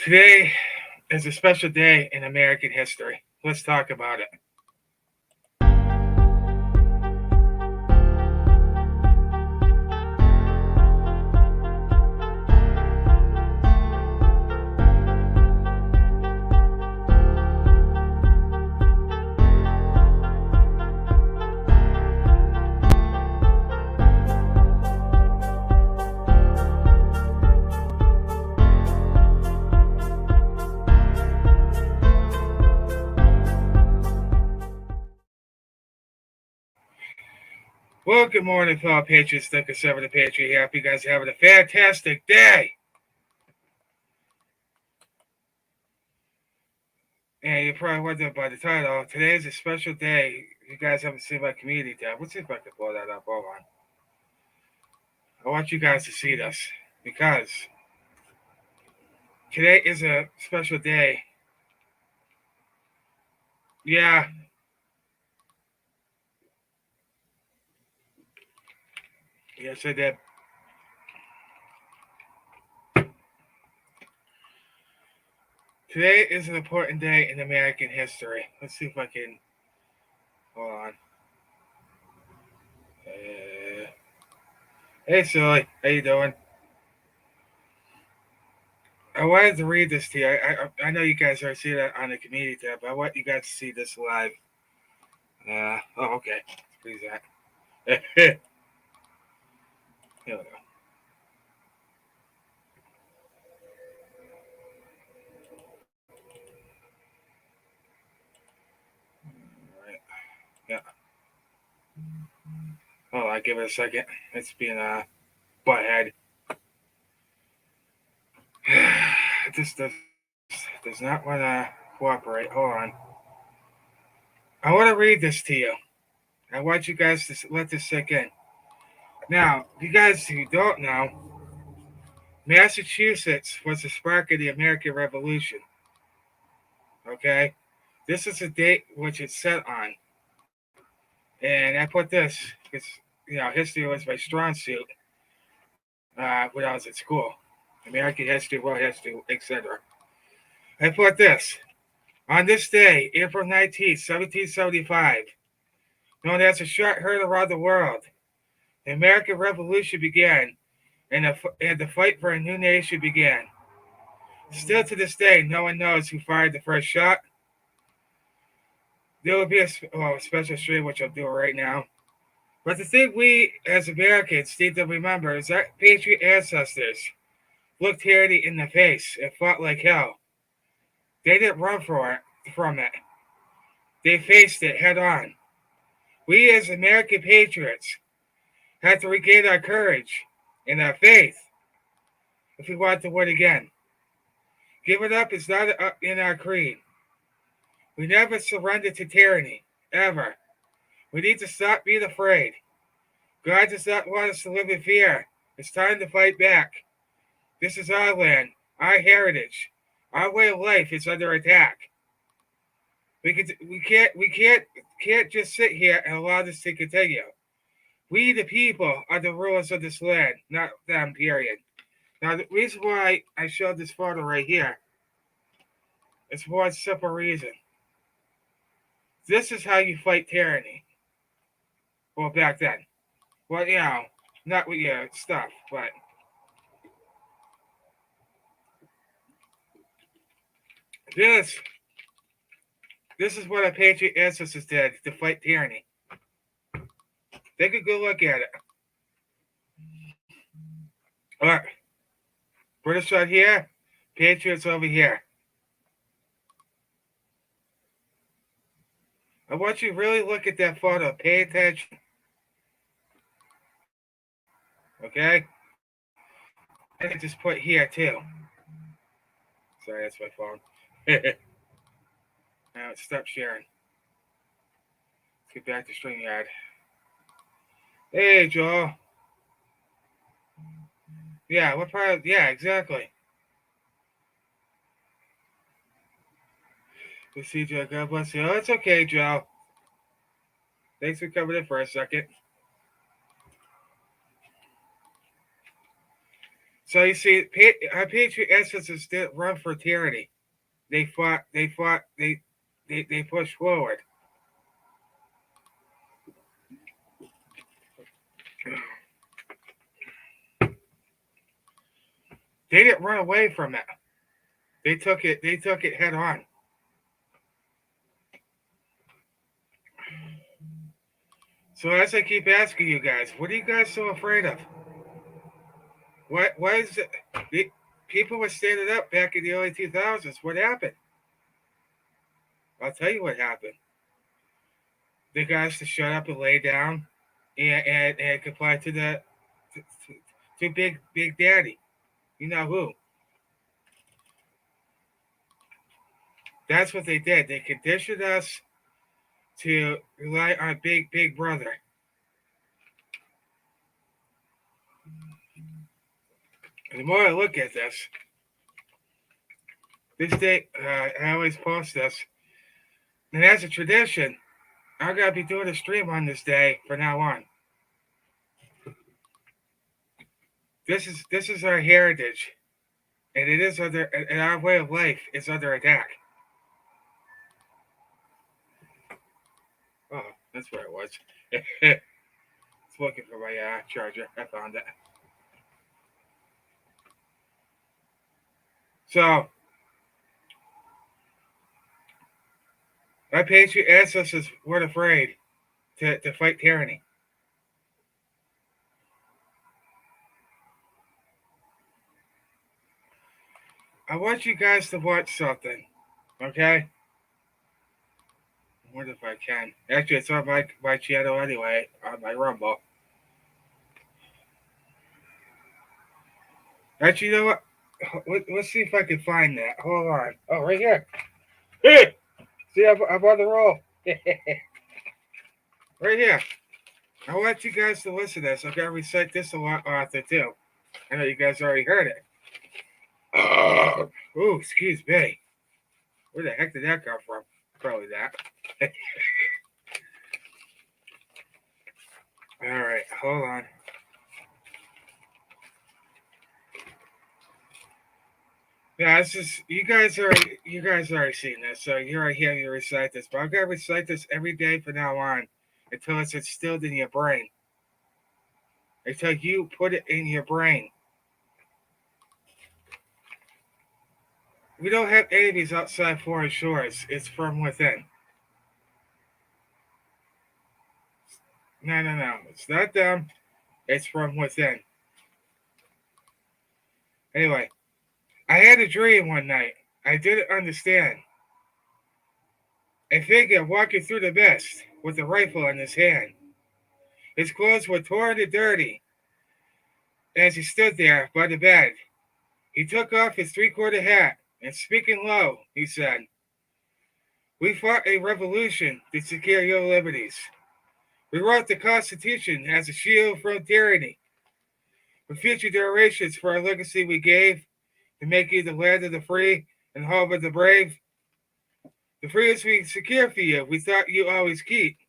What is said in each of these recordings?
Today is a special day in American history. Let's talk about it. Well, good morning, fellow patriots. Think of Seven the Patriot here. Hope you guys are having a fantastic day. And you're probably wondering by the title, today is a special day. If you guys haven't seen my community tab, let's see if I can blow that up. Hold on. I want you guys to see this because today is a special day. Yeah, yes, I did. Today is an important day in American history. Let's see if I can. Hold on. Hey, Silly. How you doing? I wanted to read this to you. I know you guys already see that on the community tab, but I want you guys to see this live. Okay. Please that. Here we go. All right. Yeah. Hold on, give it a second. It's being a butthead. This does not want to cooperate. Hold on. I want to read this to you. I want you guys to let this sink in. Now, you guys who don't know, Massachusetts was the spark of the American Revolution. Okay? This is a date which it's set on. And I put this because, history was my strong suit when I was at school. American history, world history, etc. I put this. On this day, April 19th, 1775, known as a short heard around the world, the American Revolution began and the fight for a new nation began. Still to this day, no one knows who fired the first shot. There will be a special stream, which I'm doing right now. But the thing we as Americans need to remember is that patriot ancestors looked tyranny in the face and fought like hell. They didn't run from it. They faced it head on. We as American patriots have to regain our courage and our faith if we want to win again. Giving up is not in our creed. We never surrender to tyranny, ever. We need to stop being afraid. God does not want us to live in fear. It's time to fight back. This is our land, our heritage. Our way of life is under attack. We can't just sit here and allow this to continue. We, the people, are the rulers of this land, not them, period. Now, the reason why I showed this photo right here is for a simple reason. This is how you fight tyranny. Well, back then. Well, not with your stuff, but this is what our patriot ancestors did to fight tyranny. Take a good look at it. All right. British right here, patriots over here. I want you to really look at that photo. Pay attention. Okay? I can just put here too. Sorry, that's my phone. Now stop sharing. Let's get back to StreamYard. Hey, Joel. Yeah, what part of, yeah, exactly. We see Joe. God bless you. Oh, it's okay, Joe. Thanks for coming in for a second. So you see, our patriot ancestors didn't run for tyranny. They fought. They fought. They pushed forward. They didn't run away from it. They took it. They took it head on. So as I keep asking you guys, what are you guys so afraid of? What is it? The, people were standing up back in the early 2000s. What happened? I'll tell you what happened. They got us to shut up and lay down and comply to to Big Daddy. You know who? That's what they did. They conditioned us to rely on Big Brother. And the more I look at this day, I always post this, and as a tradition, I'm gonna be doing a stream on this day from now on. This is our heritage, and it is under, and our way of life is under attack. Oh, that's where it was. It's looking for my charger. I found it. So, our patriot ancestors weren't afraid to fight tyranny. I want you guys to watch something, okay? I wonder if I can. Actually, it's on my channel anyway, on my Rumble. Actually, you know what? Let's see if I can find that. Hold on. Oh, right here. Hey! See, I'm on the roll. Right here. I want you guys to listen to this. I'm going to recite this a lot author too. I know you guys already heard it. Oh, excuse me. Where the heck did that come from? Probably that. All right, hold on. Yeah, it's just you guys already seen this, so you already hear me recite this. But I'm gonna recite this every day from now on until it's instilled in your brain. Until you put it in your brain. We don't have enemies outside foreign shores. It's from within. No. It's not them. It's from within. Anyway, I had a dream one night. I didn't understand. A figure walking through the mist with a rifle in his hand. His clothes were torn and dirty as he stood there by the bed. He took off his three-quarter hat and, speaking low, he said, "We fought a revolution to secure your liberties. We wrote the Constitution as a shield from tyranny. For future generations, for our legacy we gave to make you the land of the free and home of the brave. The freedoms we secure for you, we thought you always keep.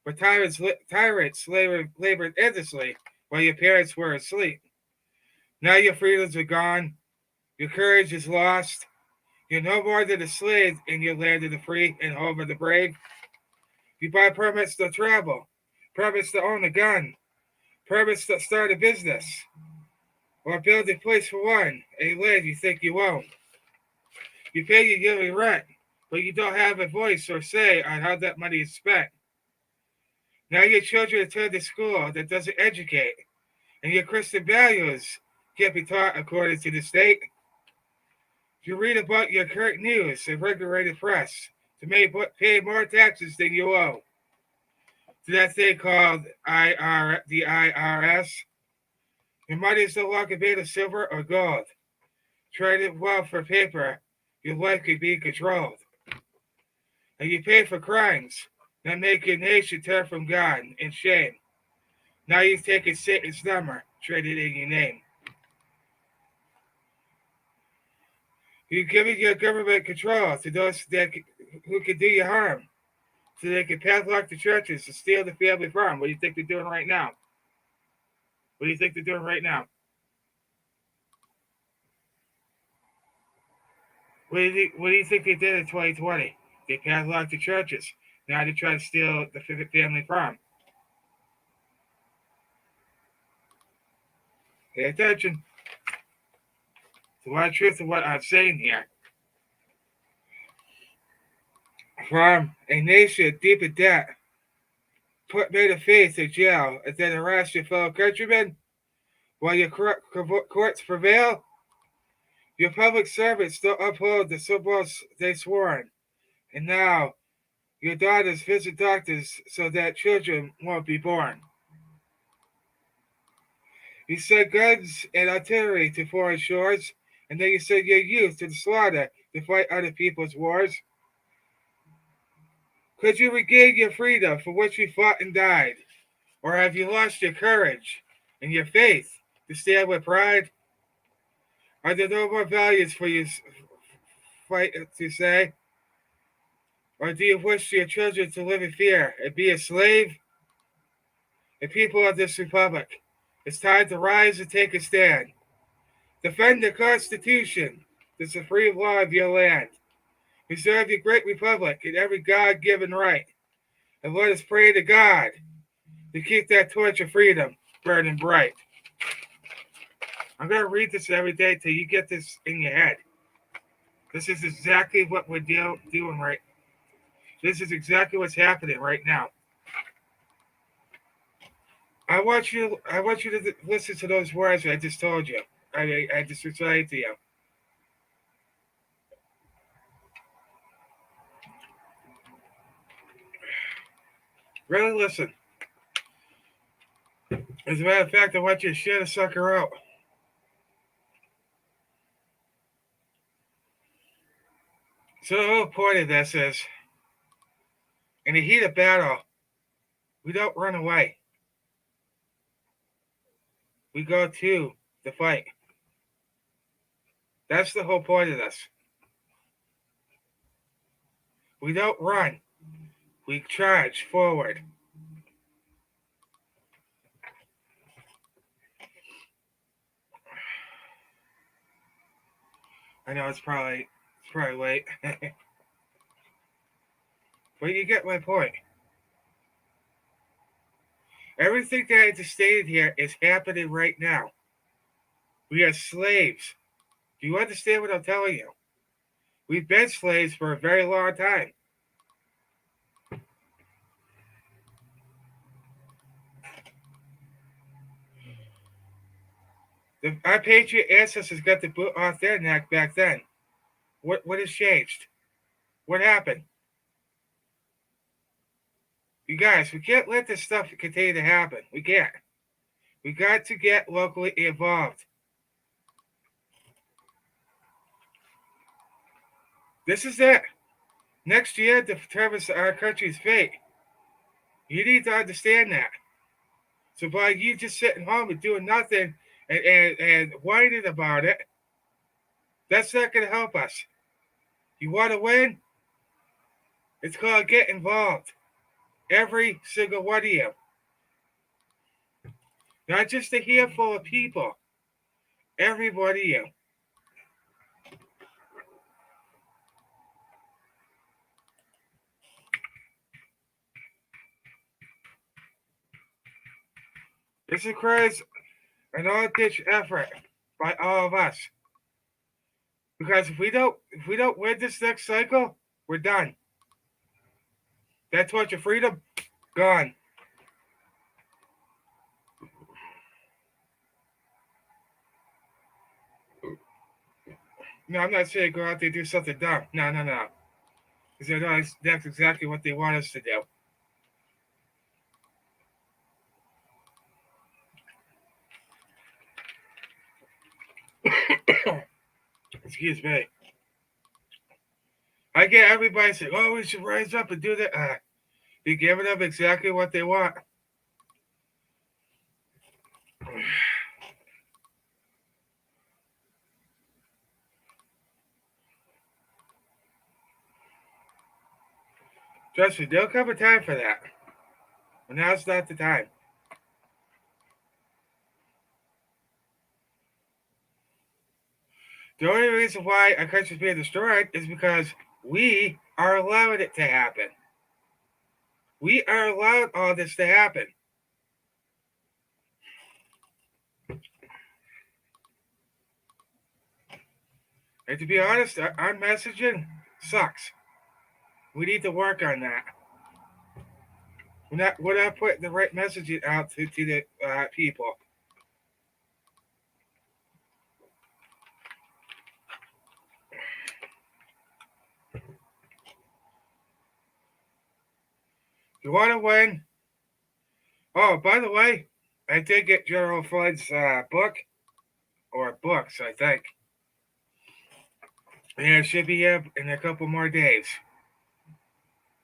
But tyrants labored endlessly while your parents were asleep. Now your freedoms are gone. Your courage is lost. You're no more than a slave in your land of the free and home of the brave. You buy permits to travel, permits to own a gun, permits to start a business, or build a place for one, a land you think you own. You pay your yearly rent, but you don't have a voice or say on how that money is spent. Now your children attend a school that doesn't educate, and your Christian values can't be taught according to the state. You read about your current news and regulated press to pay more taxes than you owe to that thing called the IRS. Your money is no longer made of silver or gold. Trade it well for paper, your life could be controlled. And you pay for crimes that make your nation turn from God in shame. Now you've taken Satan's number, traded in your name. You've given your government control to those who can do you harm, so they can padlock the churches and steal the family farm. What do you think they're doing right now? What do you think they're doing right now? What do you think they did in 2020? They padlocked the churches. Now they try to steal the family farm. Pay attention to what truth of what I'm saying here. From a nation deep in debt, put made a face in jail, and then arrest your fellow countrymen while your courts prevail. Your public servants don't uphold the symbols they sworn, and now your daughters visit doctors so that children won't be born. You send guns and artillery to foreign shores, and then you send your youth to the slaughter to fight other people's wars. Could you regain your freedom for which you fought and died? Or have you lost your courage and your faith to stand with pride? Are there no more values for you fight to say? Or do you wish your children to live in fear and be a slave? The people of this republic, it's time to rise and take a stand. Defend the Constitution, the supreme law of your land. Preserve your great republic and every God given right. And let us pray to God to keep that torch of freedom burning bright. I'm going to read this every day till you get this in your head. This is exactly what we're doing right. This is exactly what's happening right now. I want you to listen to those words I just told you. I just recited to you. Really listen. As a matter of fact, I want you to share the sucker out. So the whole point of this is, in the heat of battle, we don't run away. We go to the fight. That's the whole point of this. We don't run. We charge forward. I know it's probably late, but you get my point. Everything that I just stated here is happening right now. We are slaves. Do you understand what I'm telling you? We've been slaves for a very long time. Our patriot ancestors got the boot off their neck back then. What has changed? What happened? You guys, we can't let this stuff continue to happen. We can't. We got to get locally involved. This is it. Next year determines our country's fate. You need to understand that. So by you just sitting home and doing nothing and whining about it, that's not going to help us. You want to win? It's called get involved. Every single one of you. Not just a handful of people. Every one of you. This requires an all-ditch effort by all of us. Because if we don't win this next cycle, we're done. That torch of freedom, gone. No, I'm not saying go out there and do something dumb. No. Because that's exactly what they want us to do. Excuse me. I get everybody saying, "Oh, we should rise up and do that." You're giving them exactly what they want. Trust me, there'll come a time for that. But now's not the time. The only reason why our country's being destroyed is because we are allowing it to happen. We are allowed all this to happen. And to be honest, our messaging sucks. We need to work on that. We're not putting the right messaging out to the people. You want to win? Oh, by the way, I did get General Floyd's book, or books, I think. And it should be up in a couple more days.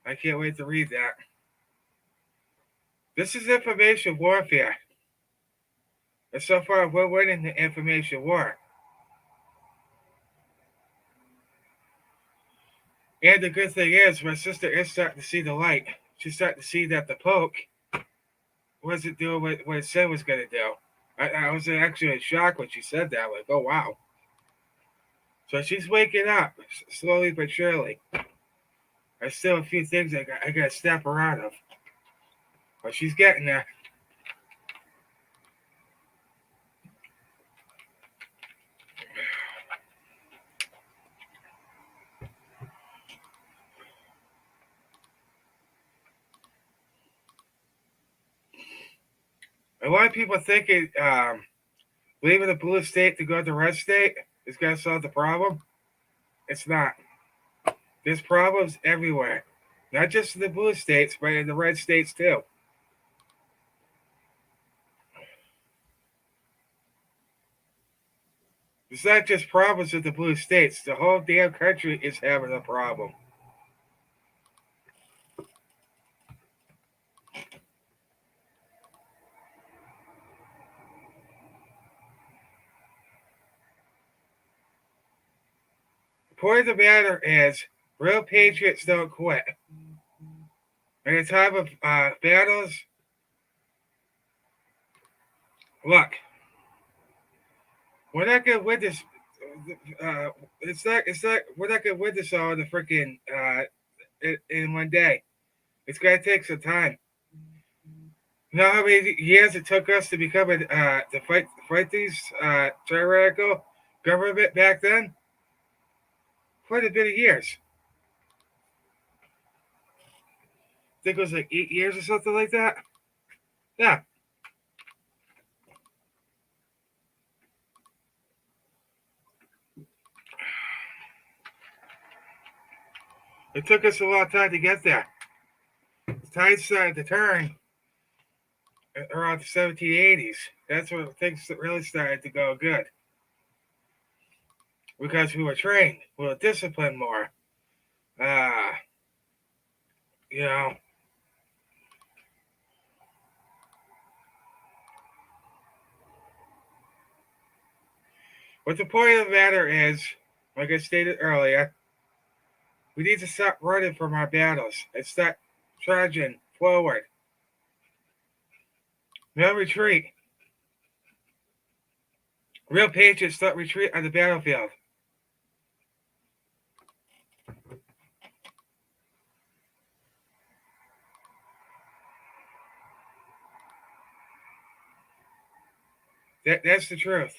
I can't wait to read that. This is information warfare. And so far, we're winning the information war. And the good thing is, my sister is starting to see the light. She's starting to see that the Pope wasn't doing what it said it was going to do. I was actually in shock when she said that. Like, oh, wow. So she's waking up, slowly but surely. There's still a few things I got to snap her out of. But she's getting there. A lot of people thinking leaving the blue state to go to the red state is going to solve the problem. It's not. There's problems everywhere. Not just in the blue states, but in the red states too. It's not just problems with the blue states. The whole damn country is having a problem. The point of the matter is, real patriots don't quit. In a time of battles, look, we're not gonna win this. It's not. It's not. We're not gonna win this all in the freaking in one day. It's gonna take some time. You know how many years it took us to become to fight these tyrannical government back then? Quite a bit of years. I think it was like 8 years or something like that. Yeah, it took us a long time to get there. The tide started to turn around the 1780s. That's when things really started to go good because we were trained, we were disciplined more. Uh, you know, but the point of the matter is, like I stated earlier, we need to stop running from our battles and start charging forward. No retreat. Real patriots don't retreat on the battlefield. That's the truth.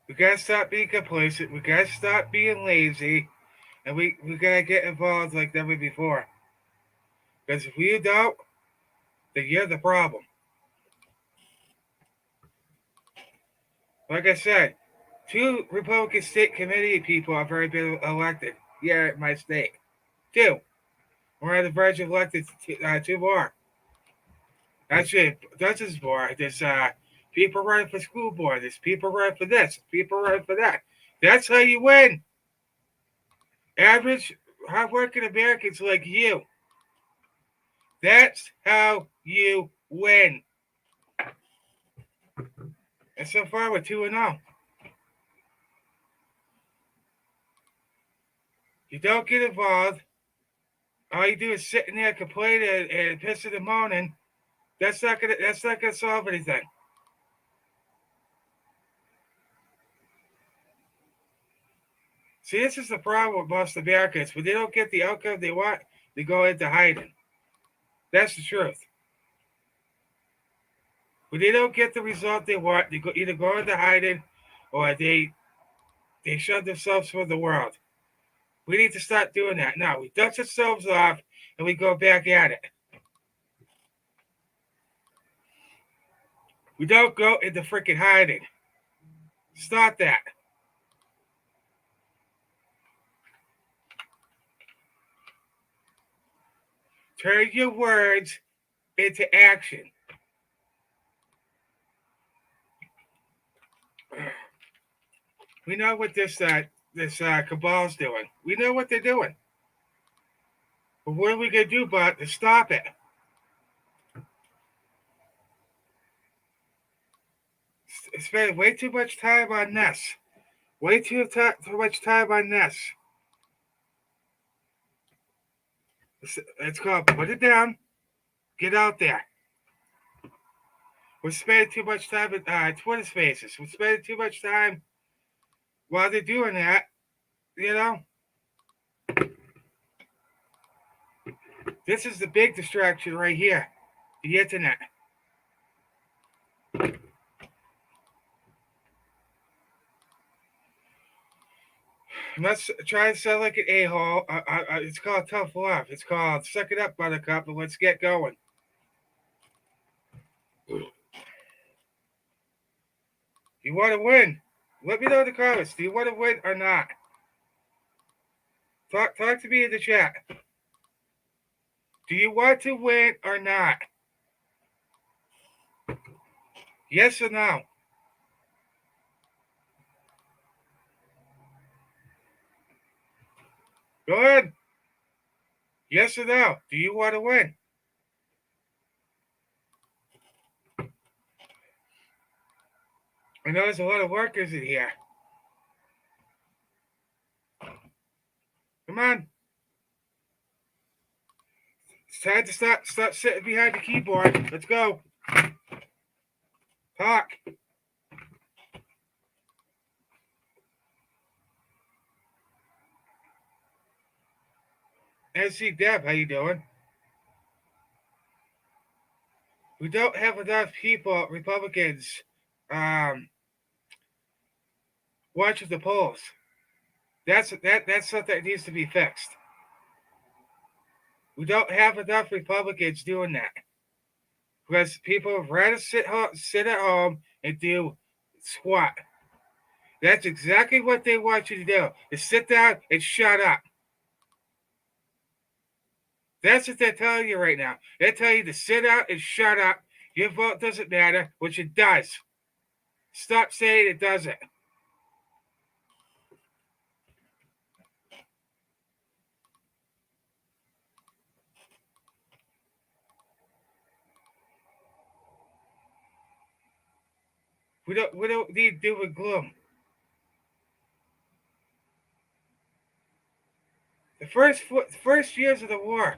We gotta stop being complacent. We gotta stop being lazy, and we gotta get involved like never before. Because if you don't, then you're the problem. Like I said, two Republican state committee people have already been elected here at my state. Two. We're on the verge of electing two more. Actually, dozens more. There's people running for school board. There's people running for this. People running for that. That's how you win. Average, hardworking Americans like you. That's how you win. And so far, we're 2-0. You don't get involved. All you do is sit in there complaining and pissing and moaning. That's not gonna solve anything. See, this is the problem with most Americans. When they don't get the outcome they want, they go into hiding. That's the truth. When they don't get the result they want, either go into hiding or they shut themselves from the world. We need to start doing that. Now, we dust ourselves off and we go back at it. We don't go into freaking hiding. Start that. Turn your words into action. We know what this cabal's doing. We know what they're doing. But what are we gonna do about it to stop it? Spend way too much time on this. Way too much time on this. Let's go. Put it down. Get out there. We're spending too much time at Twitter Spaces. We're spending too much time while they're doing that. You know, this is the big distraction right here. The internet. I'm not trying to sound like an a-hole. It's called tough love. It's called suck it up, buttercup, and let's get going. You want to win? Let me know in the comments. Do you want to win or not? Talk to me in the chat. Do you want to win or not? Yes or no? Go ahead. Yes or no? Do you want to win? I know there's a lot of workers in here. Come on. It's time to stop sitting behind the keyboard. Let's go. Talk. NC Deb, how you doing? We don't have enough people, Republicans, watching the polls. That's something that needs to be fixed. We don't have enough Republicans doing that because people would rather sit at home and do squat. That's exactly what they want you to do: is sit down and shut up. That's what they're telling you right now. They're telling you to sit out and shut up. Your vote doesn't matter, which it does. Stop saying it doesn't. We don't need doom and gloom. The first years of the war,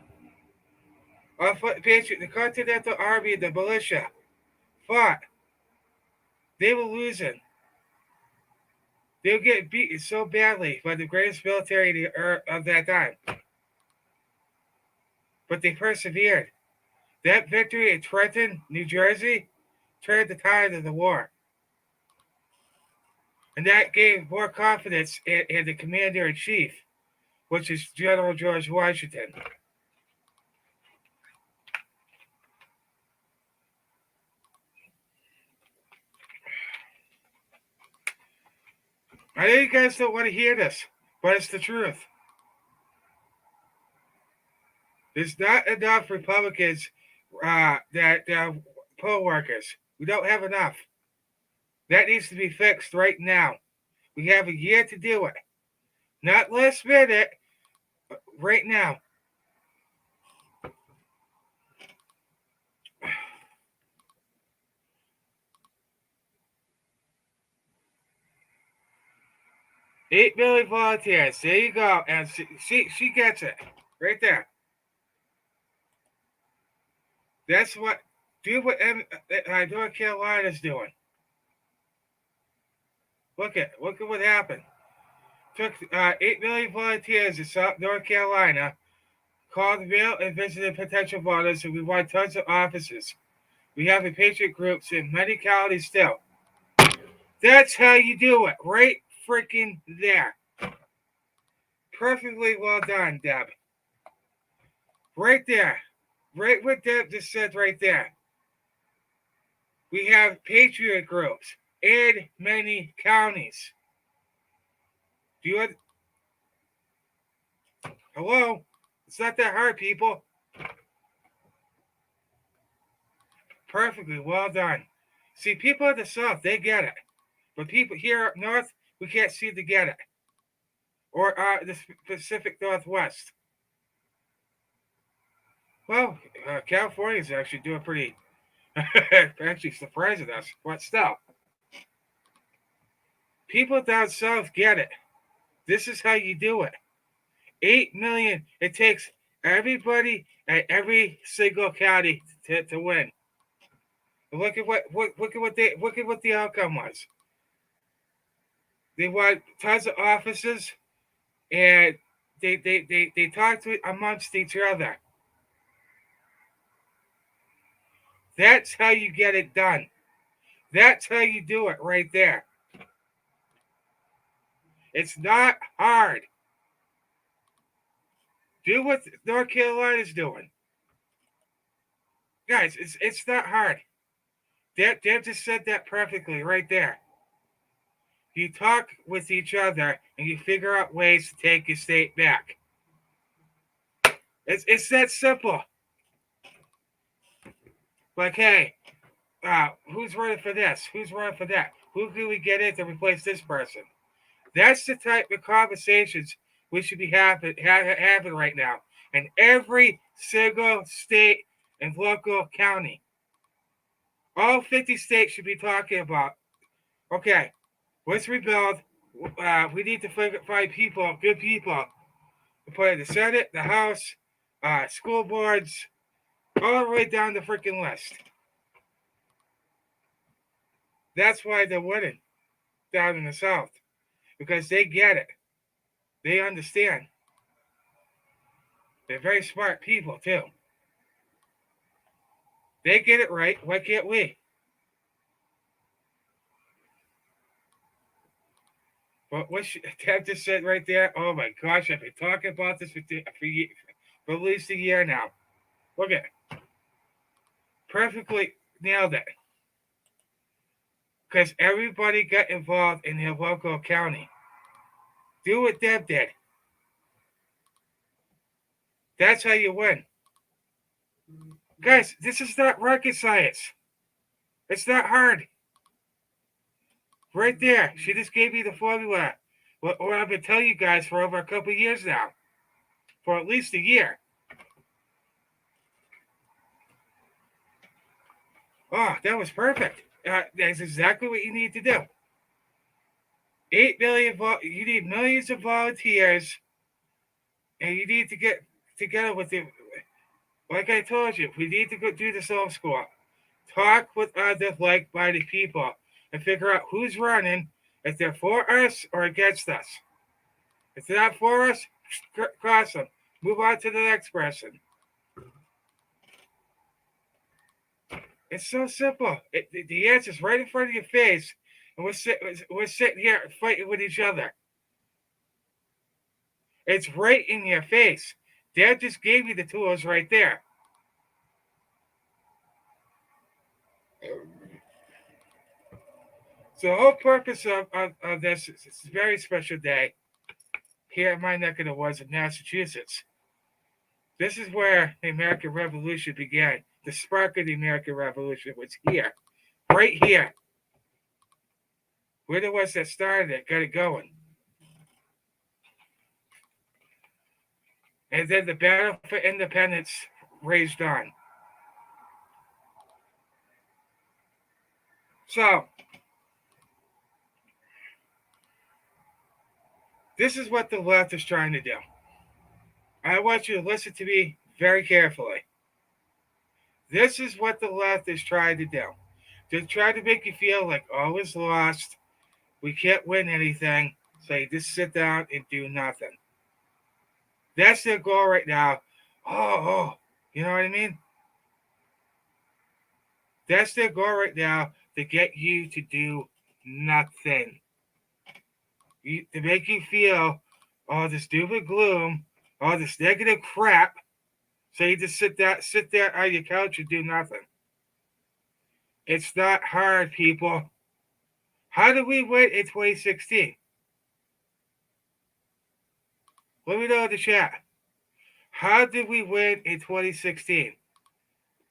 the Continental Army and the militia fought. They were losing. They were getting beaten so badly by the greatest military of that time. But they persevered. That victory at Trenton, New Jersey, turned the tide of the war. And that gave more confidence in the commander in chief, which is General George Washington. I know you guys don't want to hear this, but it's the truth. There's not enough Republicans that are poll workers. We don't have enough. That needs to be fixed right now. We have a year to do it. Not last minute, but right now. $8 million volunteers. There you go. And she gets it. Right there. That's what Do what North Carolina's doing. Look at what happened. Took 8 million volunteers in South North Carolina, called real and visited potential voters, and we won tons of offices. We have a patriot groups in many counties still. That's how you do it, right freaking there. Perfectly well done, Deb. Right there. Right what Deb just said right there. We have patriot groups in many counties. Do you hello? It's not that hard, people. Perfectly well done. See, people at the South, they get it. But people here up north, we can't seem to get it. Or the Pacific Northwest. Well, California's actually doing pretty, actually surprising us. But still, people down south get it. This is how you do it. 8 million. It takes everybody at every single county to win. Look at what the outcome was. They won tons of offices, and they talked amongst each other. That's how you get it done. That's how you do it right there. It's not hard. Do what North Carolina's doing. Guys, it's not hard. Deb just said that perfectly right there. You talk with each other and you figure out ways to take your state back. It's that simple. Like, hey, who's running for this? Who's running for that? Who can we get in to replace this person? That's the type of conversations we should be having right now in every single state and local county. All 50 states should be talking about, okay, let's rebuild. We need to find people, good people, to put in the Senate, the House, school boards, all the way down the freaking list. That's why they're winning down in the South, because they get it. They understand. They're very smart people, too. They get it right. Why can't we? What Ted just said right there, oh my gosh, I've been talking about this for at least a year now. Look at it. Perfectly nailed it. Because everybody got involved in their local county. Do what Deb did. That's how you win. Guys, this is not rocket science. It's not hard. Right there. She just gave me the formula. What I've been telling you guys for over a couple of years now. For at least a year. Oh, that was perfect. That's exactly what you need to do. 8 million. You need millions of volunteers, and you need to get together with the. Like I told you, we need to go do the home school. Talk with other like-minded people and figure out who's running. If they're for us or against us. If they're not for us, cross them. Move on to the next person. It's so simple. The answer's right in front of your face, and we're sitting here fighting with each other. It's right in your face. Dad just gave you the tools right there. So the whole purpose of this is it's a very special day here in my neck of the woods of Massachusetts. This is where the American Revolution began. The spark of the American Revolution was here, right here. We're the ones that started it, got it going. And then the battle for independence raged on. So, this is what the left is trying to do. I want you to listen to me very carefully. This is what the left is trying to do. They try to make you feel like all is lost. We can't win anything. So you just sit down and do nothing. That's their goal right now. Oh, you know what I mean? That's their goal right now to get you to do nothing. To make you feel all this doom and gloom, all this negative crap. So you just sit there on your couch and do nothing. It's not hard, people. How did we win in 2016? Let me know in the chat. How did we win in 2016?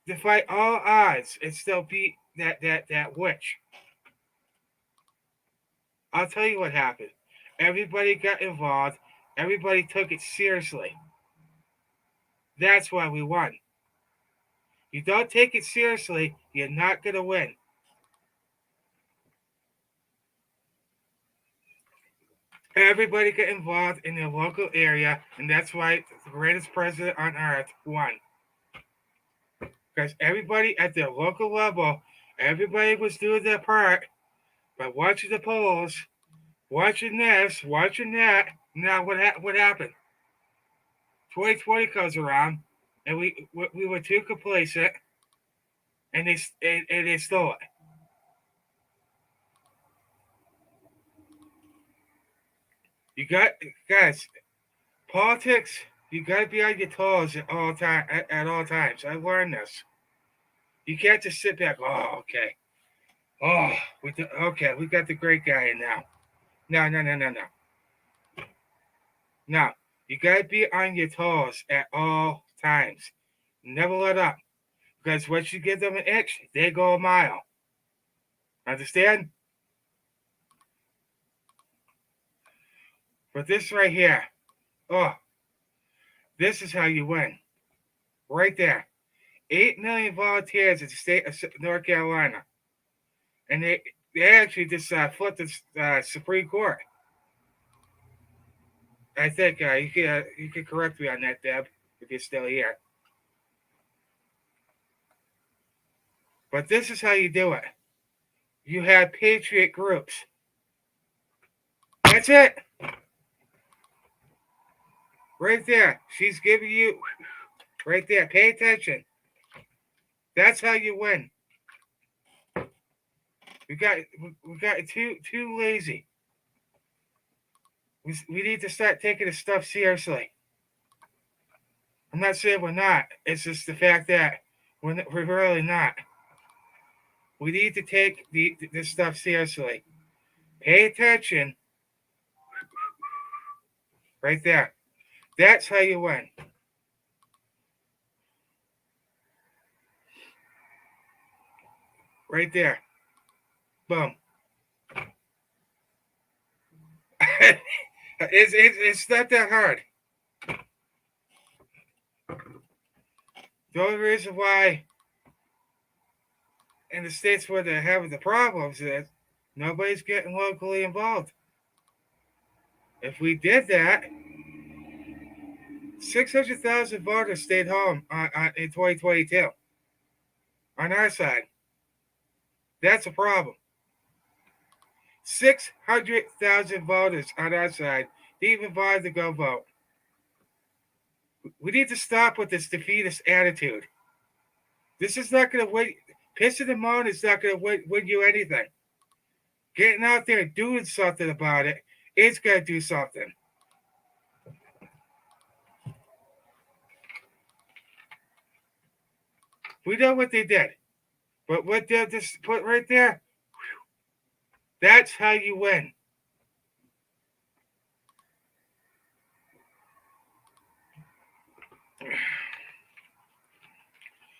Defy all odds and still beat that witch. I'll tell you what happened. Everybody got involved. Everybody took it seriously. That's why we won. You don't take it seriously, you're not going to win. Everybody got involved in their local area, and that's why the greatest president on earth won. Because everybody at their local level, everybody was doing their part by watching the polls, watching this, watching that. Now what happened? 2020 comes around, and we were too complacent, and they stole it. You got guys, politics. You got to be on your toes at all times. I learned this. You can't just sit back. Oh, okay. Oh, okay. We got the great guy in now. No. No, you got to be on your toes at all times. Never let up. Because once you give them an inch, they go a mile. Understand? But this right here, oh, this is how you win. Right there. 8 million volunteers in the state of North Carolina. And they actually just flipped the Supreme Court. I think you can correct me on that, Deb, if you're still here. But this is how you do it. You have patriot groups. That's it. Right there. She's giving you right there. Pay attention. That's how you win. We got too lazy. We need to start taking this stuff seriously. I'm not saying we're not. It's just the fact that we're really not. We need to take this stuff seriously. Pay attention. Right there. That's how you win. Right there. Boom. It's not that hard. The only reason why in the states where they're having the problems is nobody's getting locally involved. If we did that, 600,000 voters stayed home in 2022 on our side. That's a problem. 600,000 voters on our side didn't even bother to go vote. We need to stop with this defeatist attitude. This is not going to win. Pissing them on is not going to win you anything. Getting out there and doing something about it is going to do something. We know what they did. But what they'll just put right there, that's how you win.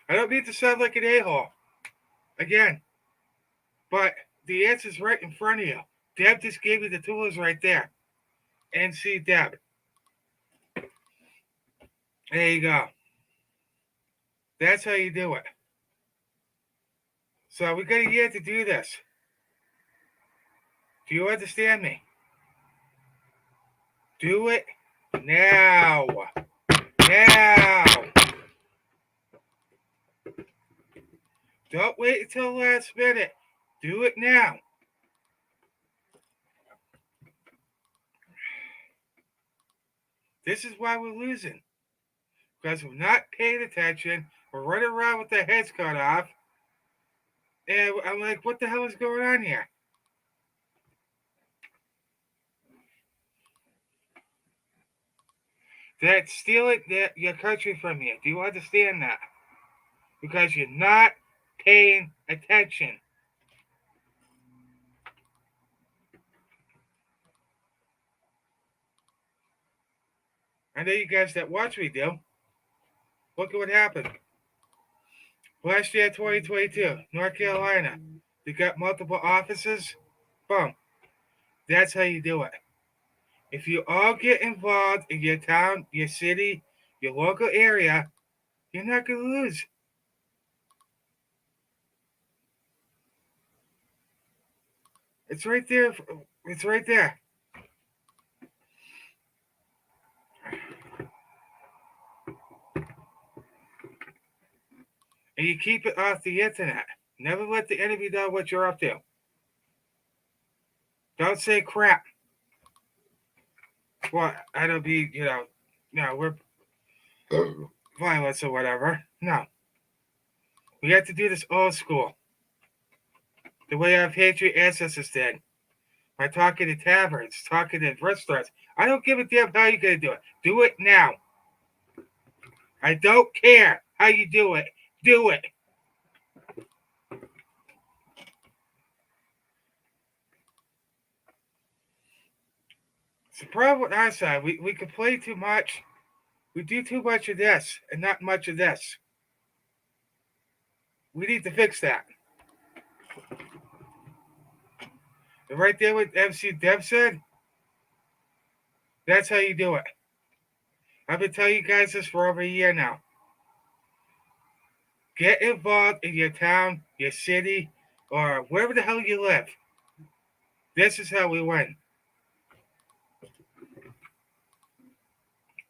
I don't need to sound like an a-hole. Again. But the answer's right in front of you. Deb just gave you the tools right there. NC Deb. There you go. That's how you do it. So we got a year to do this. Do you understand me? Do it now. Now. Don't wait until the last minute. Do it now. This is why we're losing. Because we're not paying attention. We're running around with our heads cut off. And I'm like, what the hell is going on here? That's stealing your country from you. Do you understand that? Because you're not paying attention. I know you guys that watch me do. Look at what happened. Last year, 2022, North Carolina. They got multiple offices. Boom. That's how you do it. If you all get involved in your town, your city, your local area, you're not going to lose. It's right there. It's right there. And you keep it off the internet. Never let the enemy know what you're up to. Don't say crap. Well, I don't be, no, we're violence or whatever. No. We have to do this old school. The way our patriot ancestors did. By talking to taverns, talking to restaurants. I don't give a damn how you're going to do it. Do it now. I don't care how you do it. Do it. It's the problem with our side. We complain too much. We do too much of this and not much of this. We need to fix that. And right there what MC Dev said, that's how you do it. I've been telling you guys this for over a year now. Get involved in your town, your city, or wherever the hell you live. This is how we win.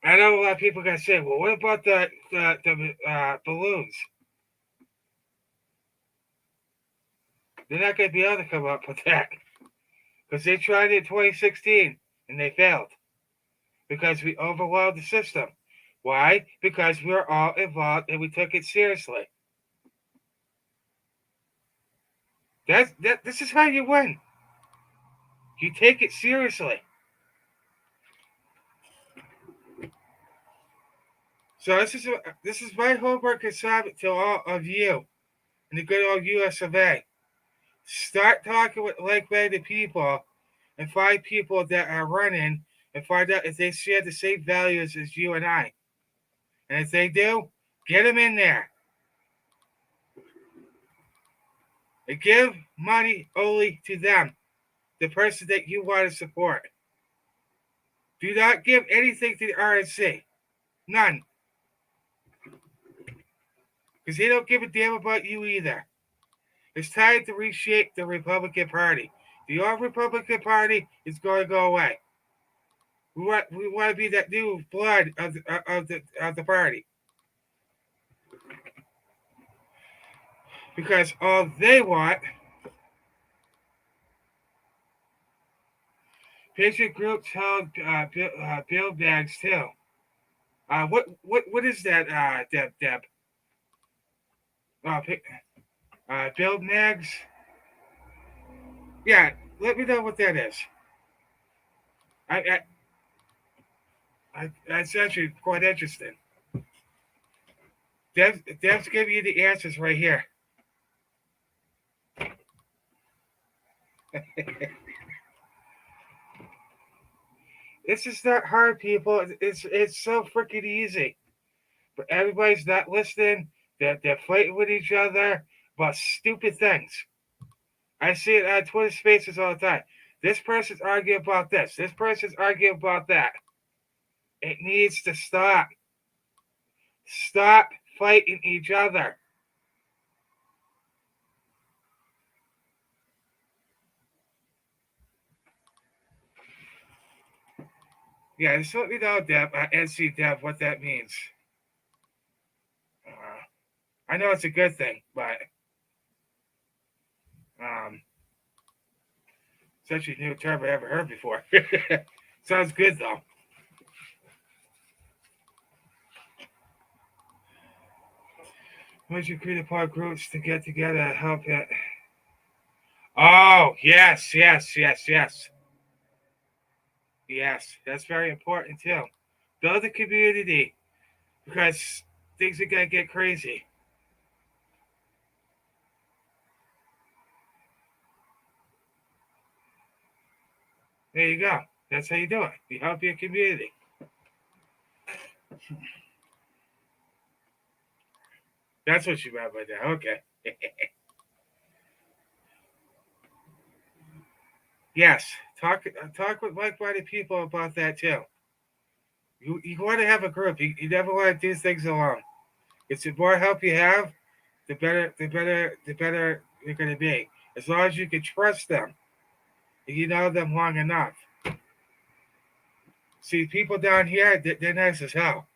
I know a lot of people are going to say, well, what about the balloons? They're not going to be able to come up with that. Because they tried it in 2016 and they failed. Because we overwhelmed the system. Why? Because we were all involved and we took it seriously. This is how you win. You take it seriously. So this is my homework assignment to all of you in the good old US of A. Start talking with like-minded people and find people that are running and find out if they share the same values as you and I. And if they do, get them in there. And give money only to them, the person that you want to support. Do not give anything to the RNC. None. Because they don't give a damn about you either. It's time to reshape the Republican Party. The old Republican Party is going to go away. We want to be that new blood of the party. Because all they want, patient groups held bill bags too. What is that, Deb? Build mags. Yeah, let me know what that is. That's actually quite interesting. Deb's giving you the answers right here. This is not hard, people. It's so freaking easy. But everybody's not listening. They're fighting with each other about stupid things. I see it on Twitter Spaces all the time. This person's arguing about this. This person's arguing about that. It needs to stop. Stop fighting each other. Yeah, just let me know, Deb, NC Deb, what that means. I know it's a good thing, but Um, Such a new term I haven't heard before. Sounds good though. Once you create upon groups to get together and help it. Oh, yes, yes, yes, yes. Yes, that's very important too. Build a community because things are going to get crazy. There you go. That's how you do it. You help your community. That's what you meant by that. Okay. Yes. Talk with like-minded people about that too. You want to have a group. You never want to do things alone. It's the more help you have, the better you're going to be. As long as you can trust them, you know them long enough. See, people down here, they're nice as hell.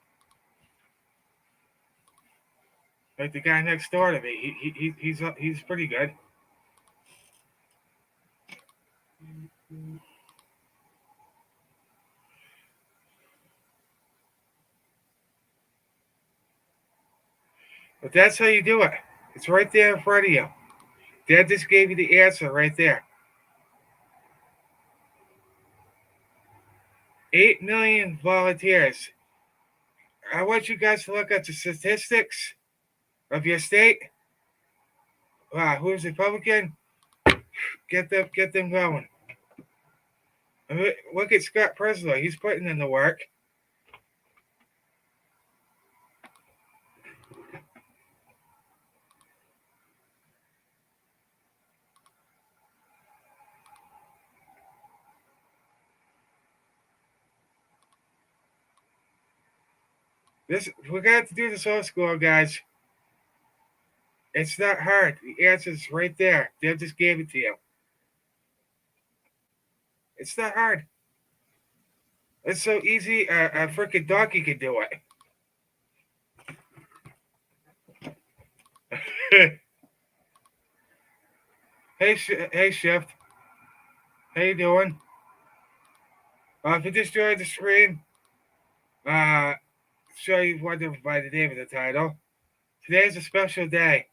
Like the guy next door to me, he's pretty good. But that's how you do it. It's right there in front of you. Dad just gave you the answer right there. 8 million volunteers. I want you guys to look at the statistics of your state. Wow, who's Republican? Get them going. I mean, look at Scott Presley. He's putting in the work. This we're gonna have to do this old school, guys. It's not hard. The answer's right there. They just gave it to you. It's not hard. It's so easy. A freaking donkey could do it. Hey, Shift. How you doing? If you just joined the stream, uh, sure you've wondered by the name of the title. Today's a special day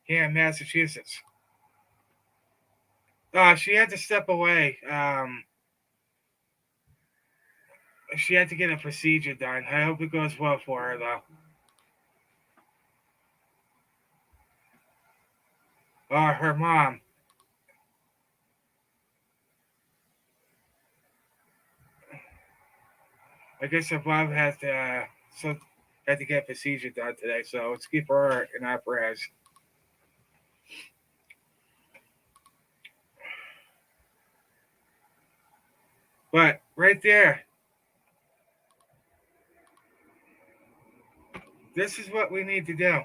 here in Massachusetts. She had to step away. She had to get a procedure done. I hope it goes well for her, though. Her mom. I guess her mom has to, had to get a procedure done today, so let's keep her in our prayers. But right there, this is what we need to do.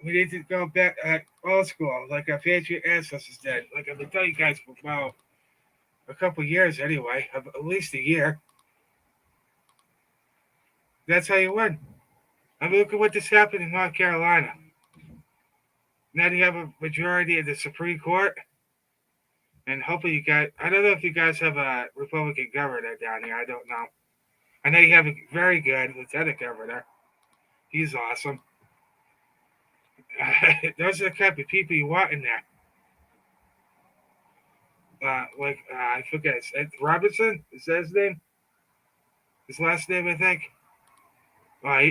We need to go back old school, like our patriot ancestors did. Like I've been telling you guys for about a couple years anyway, at least a year. That's how you win. I mean, look at what just happened in North Carolina. Now you have a majority of the Supreme Court, and hopefully you guys. I don't know if you guys have a Republican governor down here. I don't know. I know you have a very good lieutenant governor. He's awesome. Those are the type of people you want in there. I forget. Robinson is that his name? His last name, I think.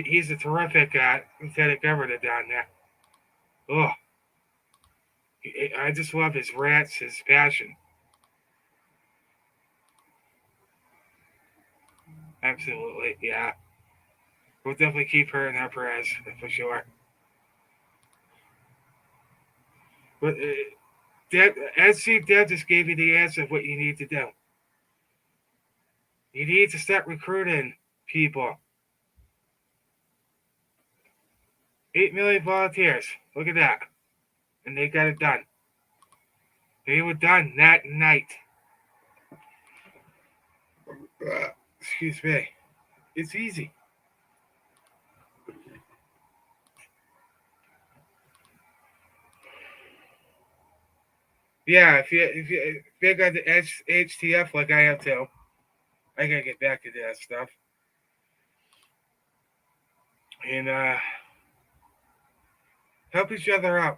He's a terrific lieutenant governor down there. Oh, I just love his rants, his passion. Absolutely, yeah. We'll definitely keep her in our prayers for sure. But Deb just gave you the answer of what you need to do. You need to start recruiting people. 8 million volunteers. Look at that. And they got it done. They were done that night. Excuse me. It's easy. Yeah, if you big on the HTF like I am too, I gotta get back into that stuff. And help each other out.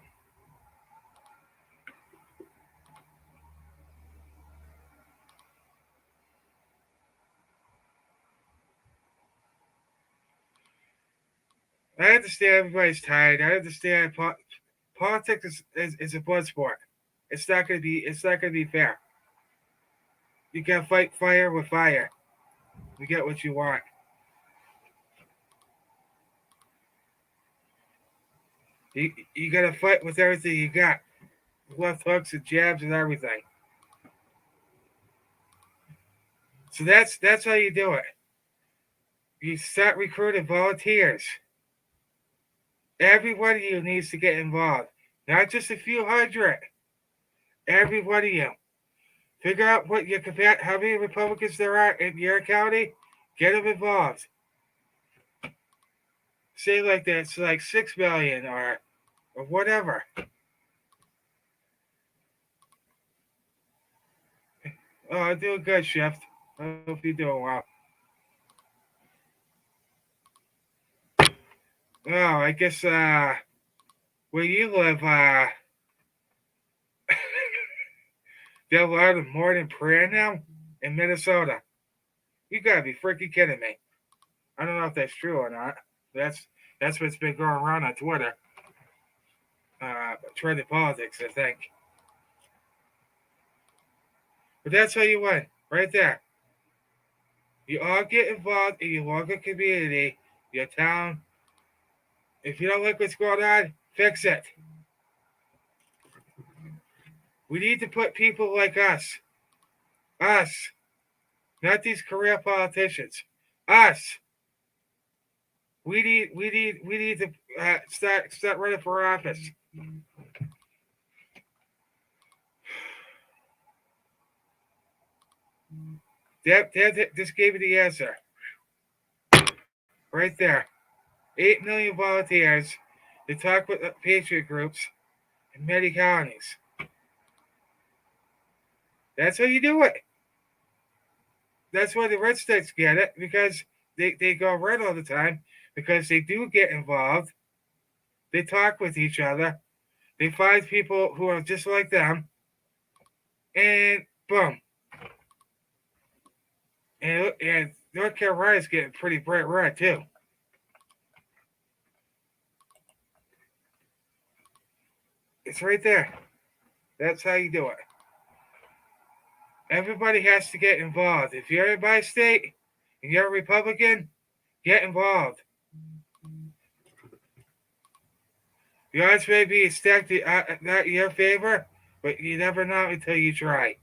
I understand everybody's tired. I understand politics is a blood sport. It's not gonna be fair. You can't fight fire with fire. You get what you want. You gotta fight with everything you got. Left hooks and jabs and everything. So that's how you do it. You start recruiting volunteers. Every one of you needs to get involved. Not just a few hundred. Every one of you. Figure out what your how many Republicans there are in your county. Get them involved. Say like that, it's like 6 million or whatever. Oh, I'm doing good, Chef. I hope you're doing well. Oh, I guess where you live, they're allowed a morning prayer now in Minnesota. You gotta be freaking kidding me. I don't know if that's true or not. That's that's what's been going around on Twitter. Trending politics, I think. But that's how you win, right there. You all get involved in your local community, your town. If you don't like what's going on, fix it. We need to put people like us, not these career politicians, us. We need to start running for office. That just gave me the answer right there. 8 million volunteers to talk with patriot groups in many counties. That's how you do it. That's why the red states get it because they go red all the time because they do get involved. They talk with each other. They find people who are just like them, and boom. And North Carolina's getting pretty bright red too. It's right there. That's how you do it. Everybody has to get involved. If you're in my state and you're a Republican, get involved. The odds may be stacked not in your favor, but you never know until you try.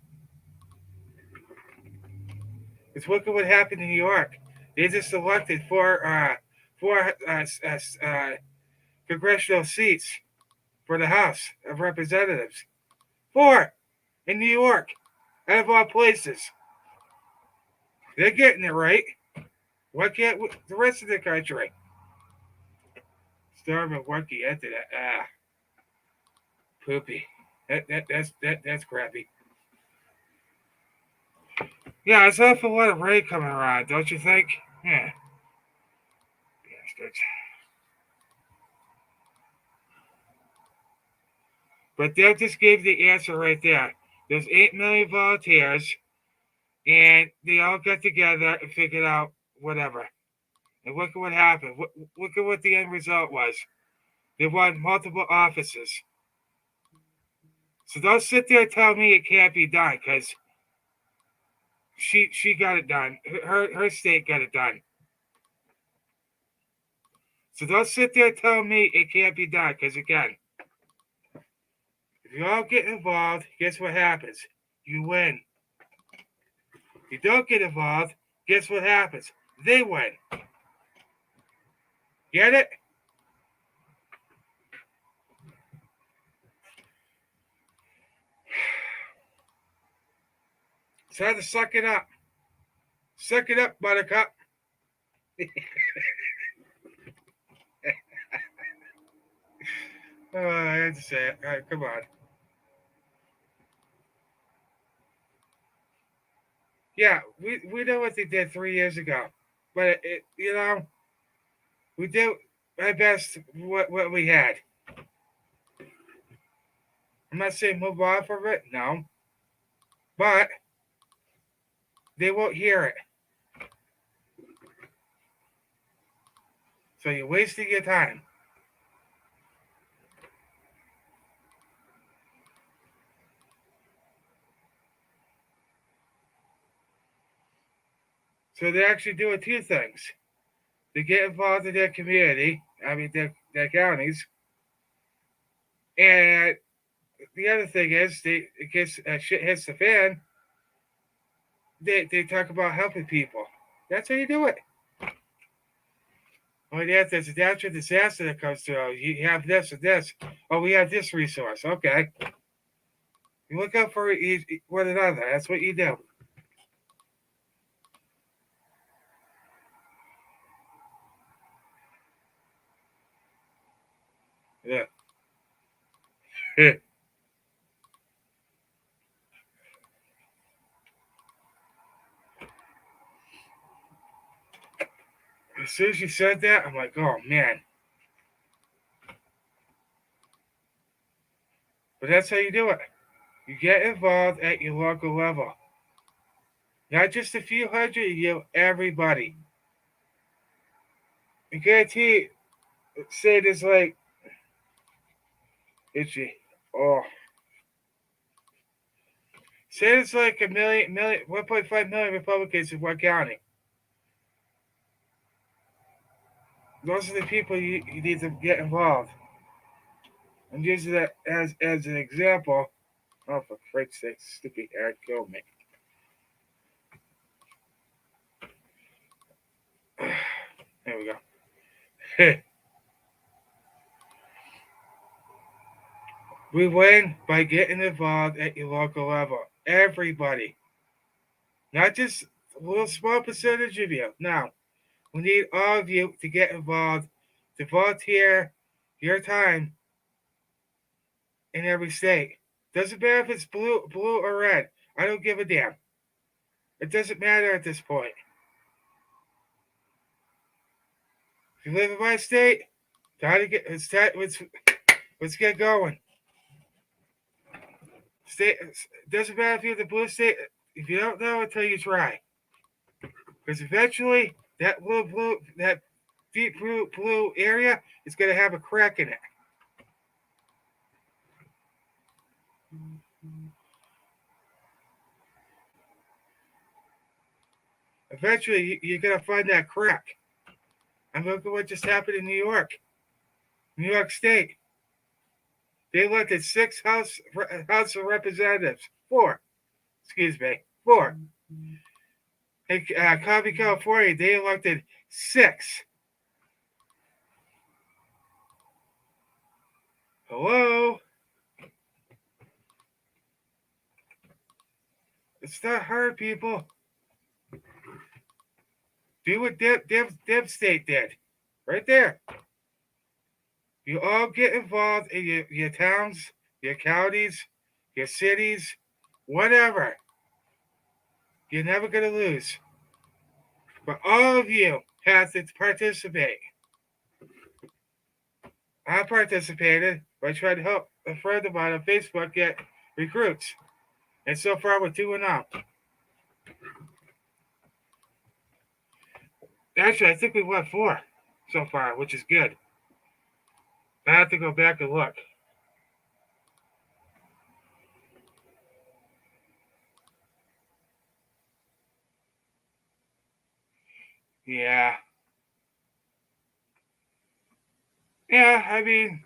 Because look at what happened in New York. They just elected four congressional seats for the House of Representatives. Four in New York, out of all places. They're getting it right. Why can't the rest of the country? Star Milwaukee entered that. Poopy. That's crappy. Yeah, it's awful lot of rain coming around, don't you think? Yeah, bastards. But that just gave the answer right there. There's 8 million volunteers, and they all got together and figured out whatever. And look at what happened. Look at what the end result was. They won multiple offices. So don't sit there and tell me it can't be done, because she got it done. Her state got it done. So don't sit there and tell me it can't be done, because again, if you all get involved, guess what happens? You win. If you don't get involved, guess what happens? They win. Get it? It's time to suck it up. Suck it up, buttercup. I had to say it. All right, come on. Yeah, we know what they did 3 years ago, but we did our best what we had. I'm not saying move on from it, no, but they won't hear it. So you're wasting your time. So they're actually doing two things. They get involved in their community, I mean their counties, and the other thing is they in case shit hits the fan, they talk about helping people. That's how you do it. Oh, yeah, there's a natural disaster that comes through. You have this and this. Oh, we have this resource. Okay. You look out for one another. That's what you do. Yeah. As soon as you said that, I'm like, oh, man. But that's how you do it. You get involved at your local level. Not just a few hundred of you, everybody. I guarantee, say this like, itchy. Oh. Say it's like a 1.5 million Republicans in one county. Those are the people you need to get involved. I'm using that as an example. Oh, for Christ's sake, stupid hair killed me. There we go. We win by getting involved at your local level. Everybody. Not just a little small percentage of you. No. We need all of you to get involved, to volunteer your time in every state. Doesn't matter if it's blue or red. I don't give a damn. It doesn't matter at this point. If you live in my state, let's get going. State doesn't matter if you're the blue state. If you don't know until you try, because eventually that deep blue area is going to have a crack in it. Eventually, you're going to find that crack. And look at what just happened in New York State. They elected six House of Representatives. Four, excuse me, four. In Coffee, California, they elected six. Hello? It's not hard, people. Do what Dev State did. Right there. You all get involved in your towns, your counties, your cities, whatever. You're never going to lose. But all of you have to participate. I participated by trying to help a friend of mine on Facebook get recruits. And so far, we're 2-0. Actually, I think we won 4 so far, which is good. I have to go back and look. Yeah. Yeah, I mean,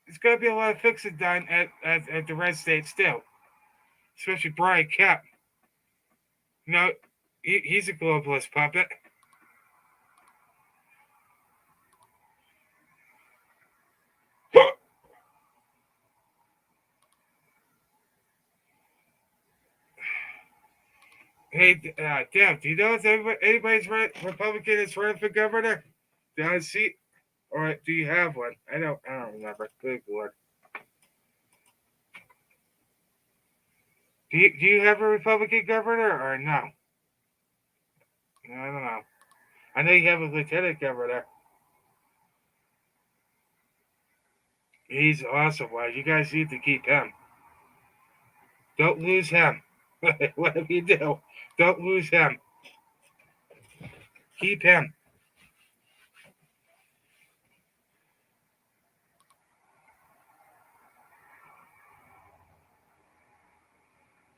it's going to be a lot of fixing done at the red states, too. Especially Brian Kemp. You know, he's a globalist puppet. Hey, Dev, do you know if anybody's Republican is running for governor? Do I see, or do you have one? I don't remember. Good lord. Do you have a Republican governor or no? I don't know. I know you have a lieutenant over there. He's awesome. Well, you guys need to keep him. Don't lose him. Whatever you do, don't lose him. Keep him.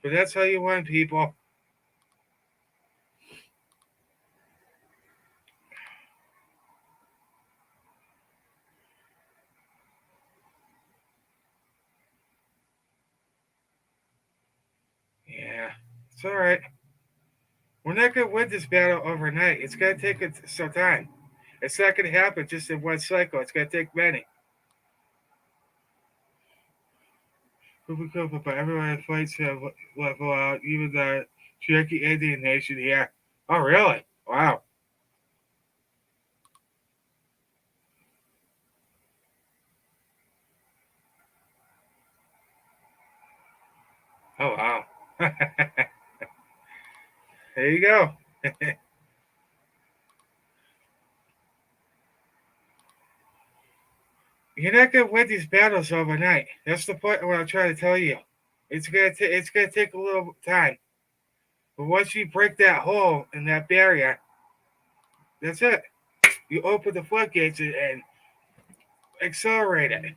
But that's how you win, people. Yeah, it's all right. We're not gonna win this battle overnight. It's gonna take some time. It's not gonna happen just in one cycle. It's gonna take many. Cooper Cooper, but everyone fights have level out, even the Cherokee Indian Nation here. Oh, really? Wow. Oh, wow. There you go. You're not gonna win these battles overnight. That's the point of what I'm trying to tell you. It's gonna take a little time, but once you break that hole in that barrier, that's it. You open the floodgates and accelerate it.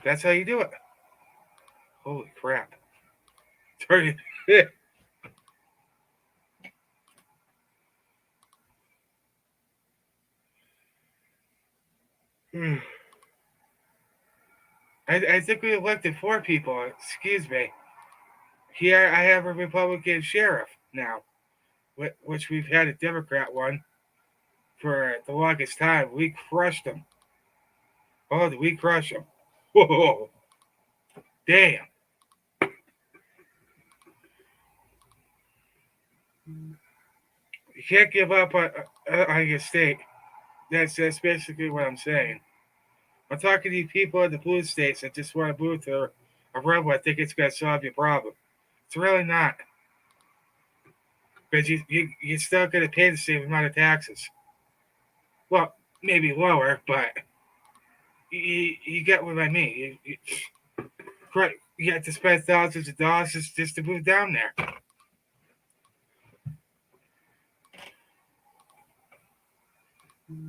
That's how you do it. Holy crap! Turn it. I think we elected four people. Excuse me. Here I have a Republican sheriff now, which we've had a Democrat one for the longest time. We crushed them. Oh, did we crush them? Whoa, damn. You can't give up on your state. That's basically what I'm saying. I'm talking to you people in the blue states that just want to move to a rebel. I think it's going to solve your problem. It's really not. Because you're still going to pay the same amount of taxes. Well, maybe lower, but you get what I mean. You have to spend thousands of dollars just to move down there.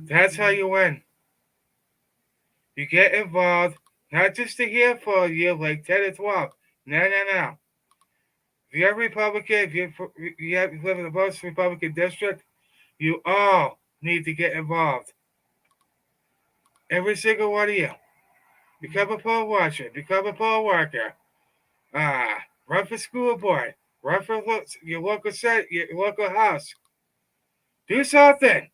That's how you win. You get involved, not just a handful of you, like 10 or 12. No, no, no. If you're a Republican, if you live in the most Republican district, you all need to get involved. Every single one of you. Become a poll watcher. Become a poll worker. Run for school board. Run for your local senate, your local house. Do something.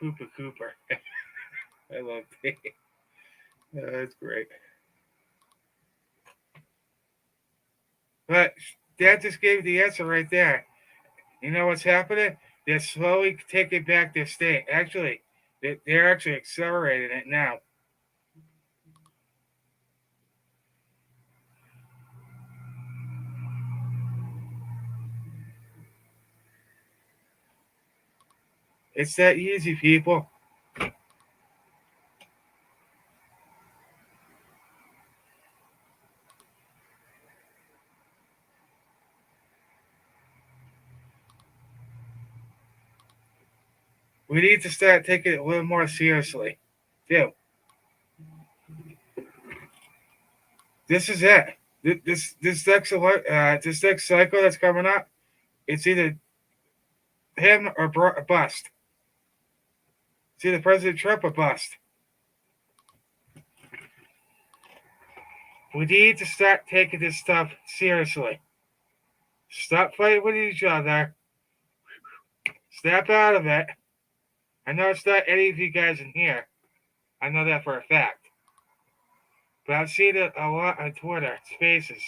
Pooper Cooper. I love that. That's great. But that just gave the answer right there. You know what's happening? They're slowly taking back their state. Actually, they're actually accelerating it now. It's that easy, people. We need to start taking it a little more seriously. Too. This is it. This next cycle that's coming up, it's either him or bust. It's either President Trump or bust. We need to start taking this stuff seriously. Stop fighting with each other. Snap out of it. I know it's not any of you guys in here. I know that for a fact. But I've seen it a lot on Twitter, Spaces.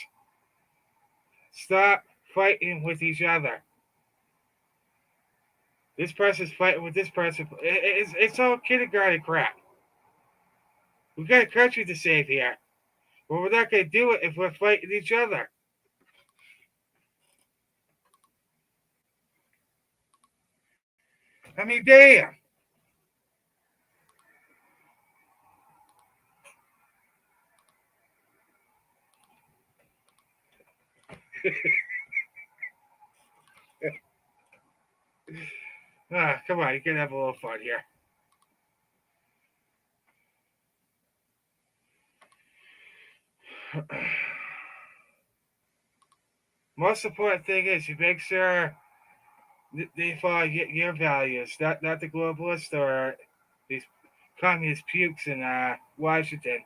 Stop fighting with each other. This person's fighting with this person. It's all kindergarten crap. We got a country to save here. But we're not going to do it if we're fighting each other. I mean, damn. Come on, you can have a little fun here. Most important thing is you make sure they follow your values, not the globalists or these communist pukes in Washington.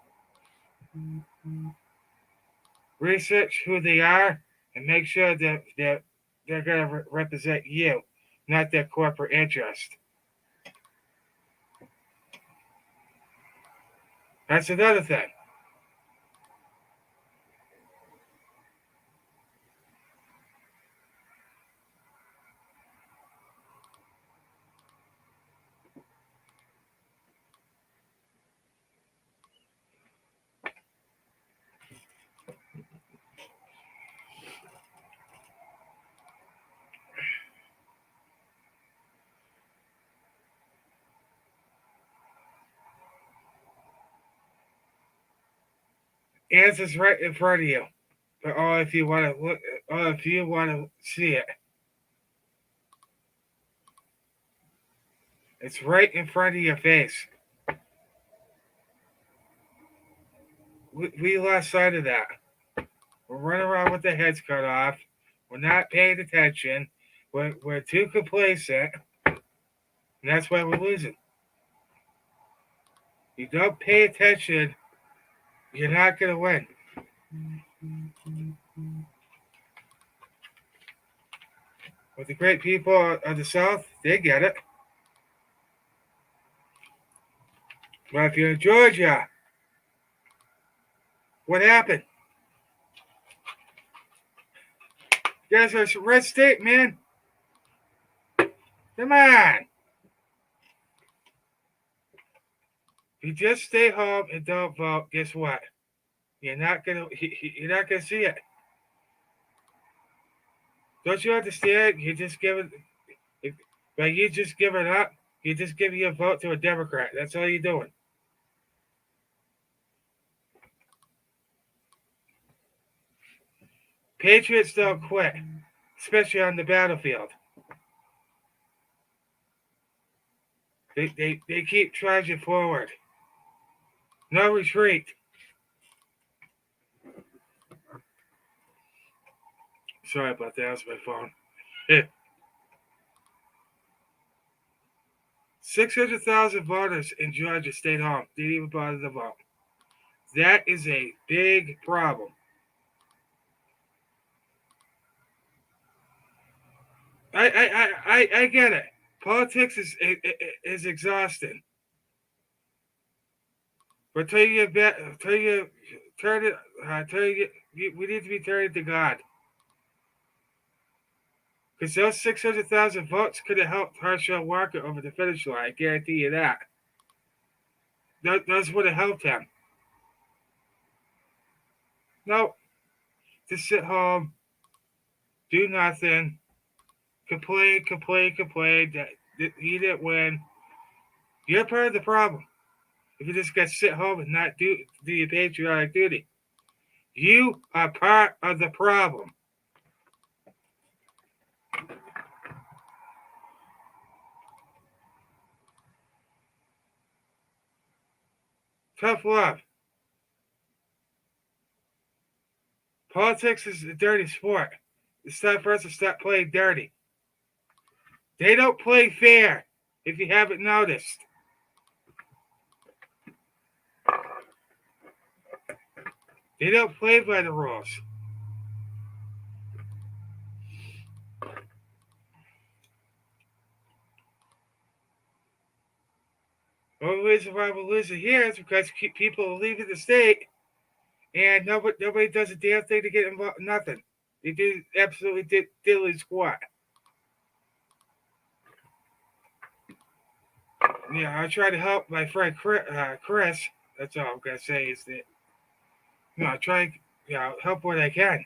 Research who they are and make sure that they're going to represent you, not their corporate interest. That's another thing. Answer's right in front of you. But if you want to look, if you want to see it, it's right in front of your face. We lost sight of that. We're running around with the heads cut off. We're not paying attention. We're too complacent, and that's why we're losing. You don't pay attention, you're not going to win. But the great people of the South, they get it. But if you're in Georgia, what happened? You guys are a red state, man. Come on. If you just stay home and don't vote, guess what? You're not gonna see it. Don't you understand? You just give it. By you just giving up, you just give your vote to a Democrat. That's all you're doing. Patriots don't quit, especially on the battlefield. They keep charging forward. No retreat. Sorry about that. That was my phone. 600,000 voters in Georgia stayed home. Didn't even bother to vote. That is a big problem. I get it. Politics is exhausting. But turn it, we need to be turning to God. Because those 600,000 votes could have helped Herschel Walker over the finish line. I guarantee you that. Those would have helped him. No, just sit home, do nothing, complain that he didn't win. You're part of the problem. If you just got to sit home and not do your patriotic duty, you are part of the problem. Tough love. Politics is a dirty sport. It's time for us to stop playing dirty. They don't play fair, if you haven't noticed. They don't play by the rules. The only reason why we're losing here is because people are leaving the state and nobody does a damn thing to get involved. Nothing. They do absolutely diddly squat. Yeah, I tried to help my friend Chris That's all I'm gonna say is that try help what I can.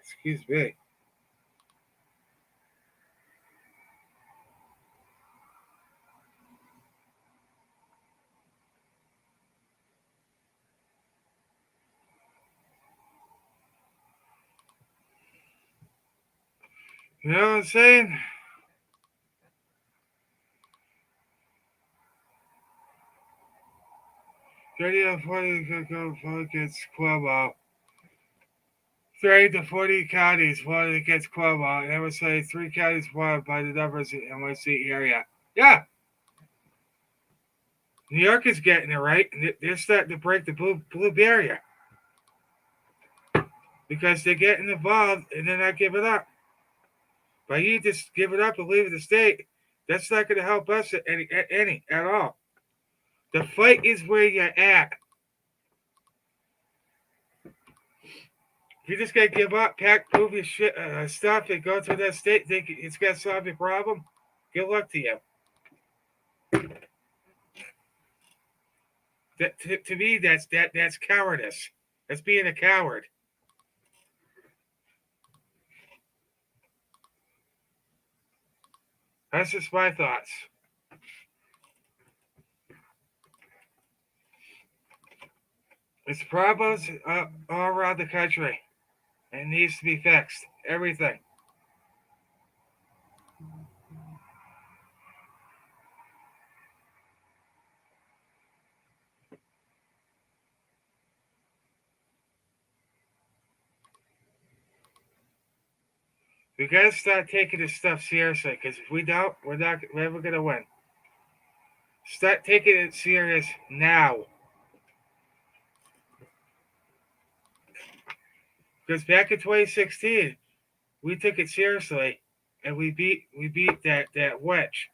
Excuse me. You know what I'm saying? 30 to 40 could go gets Cuomo. 30 to 40 counties voted against Cuomo, and I would say 3 counties won by the numbers in NYC area. Yeah, New York is getting it right. They're starting to break the blue barrier because they're getting involved and they're not giving up. But you just give it up and leave the state. That's not going to help us any at all. The fight is where you're at. If you just got to give up, pack, move your stuff, and go to that state, think it's going to solve your problem, good luck to you. To me, that's cowardice. That's being a coward. That's just my thoughts. It's problems all around the country. It needs to be fixed. Everything. We got to start taking this stuff seriously because if we don't, we're never going to win. Start taking it serious now. Because back in 2016, we took it seriously and we beat that witch.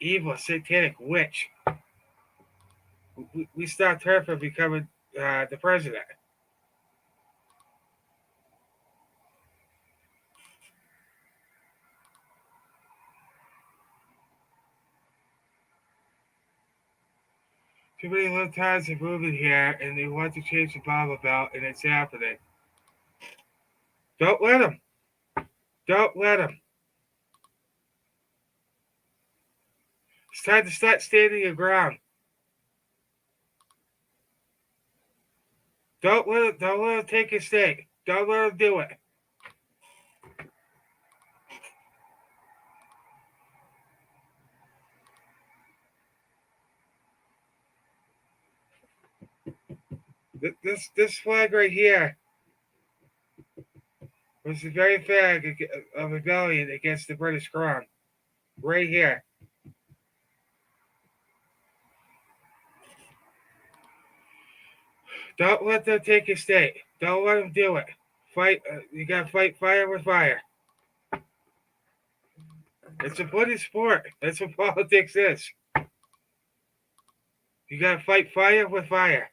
Evil satanic witch. We stopped her from becoming the president. Too many libtards are moving here and they want to change the Bible Belt and it's happening. Don't let them. Don't let them. It's time to start standing your ground. Don't let them take your state. Don't let them do it. This flag right here was the very flag of rebellion against the British Crown. Right here. Don't let them take your state. Don't let them do it. Fight. You gotta fight fire with fire. It's a bloody sport. That's what politics is. You gotta fight fire with fire.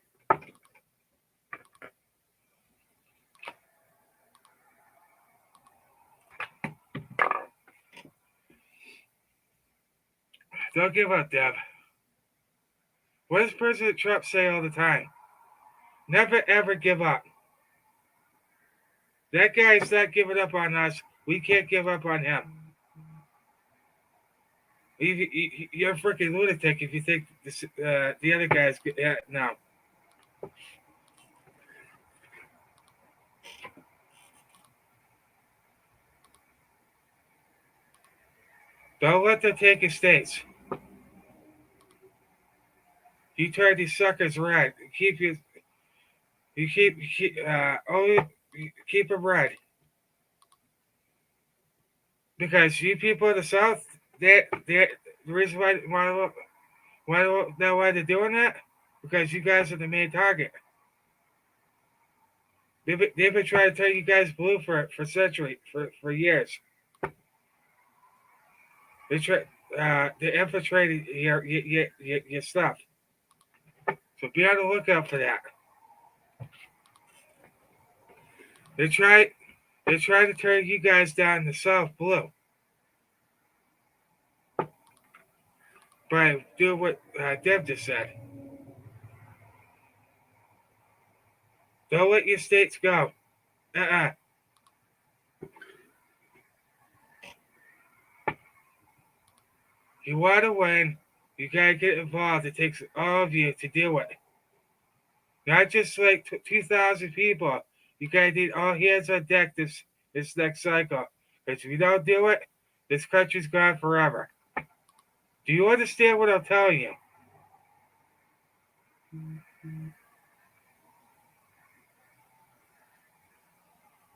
Don't give up, Deb. What does President Trump say all the time? Never ever give up. That guy's not giving up on us. We can't give up on him. You're a freaking lunatic if you think the other guys. No. Don't let them take your states. You turn these suckers red. You only keep them red because you people in the South, they the reason why they're doing that because you guys are the main target. They've been trying to turn you guys blue for centuries, for years. They infiltrated your stuff. So be on the lookout for that. They try to turn you guys down the South blue. By doing what Deb just said. Don't let your states go. Uh-uh. You want to win, you gotta get involved. It takes all of you to do it. Not just like 2,000 people. You gotta need all hands on deck this next cycle. Because if you don't do it, this country's gone forever. Do you understand what I'm telling you?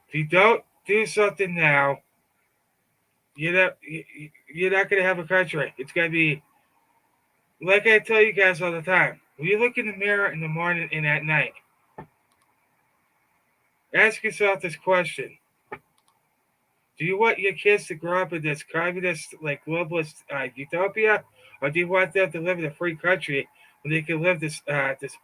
If you don't do something now, you're not gonna have a country. It's gonna be like I tell you guys all the time. When you look in the mirror in the morning and at night, ask yourself this question: do you want your kids to grow up in this communist, like globalist utopia, or do you want them to live in a free country where they can live this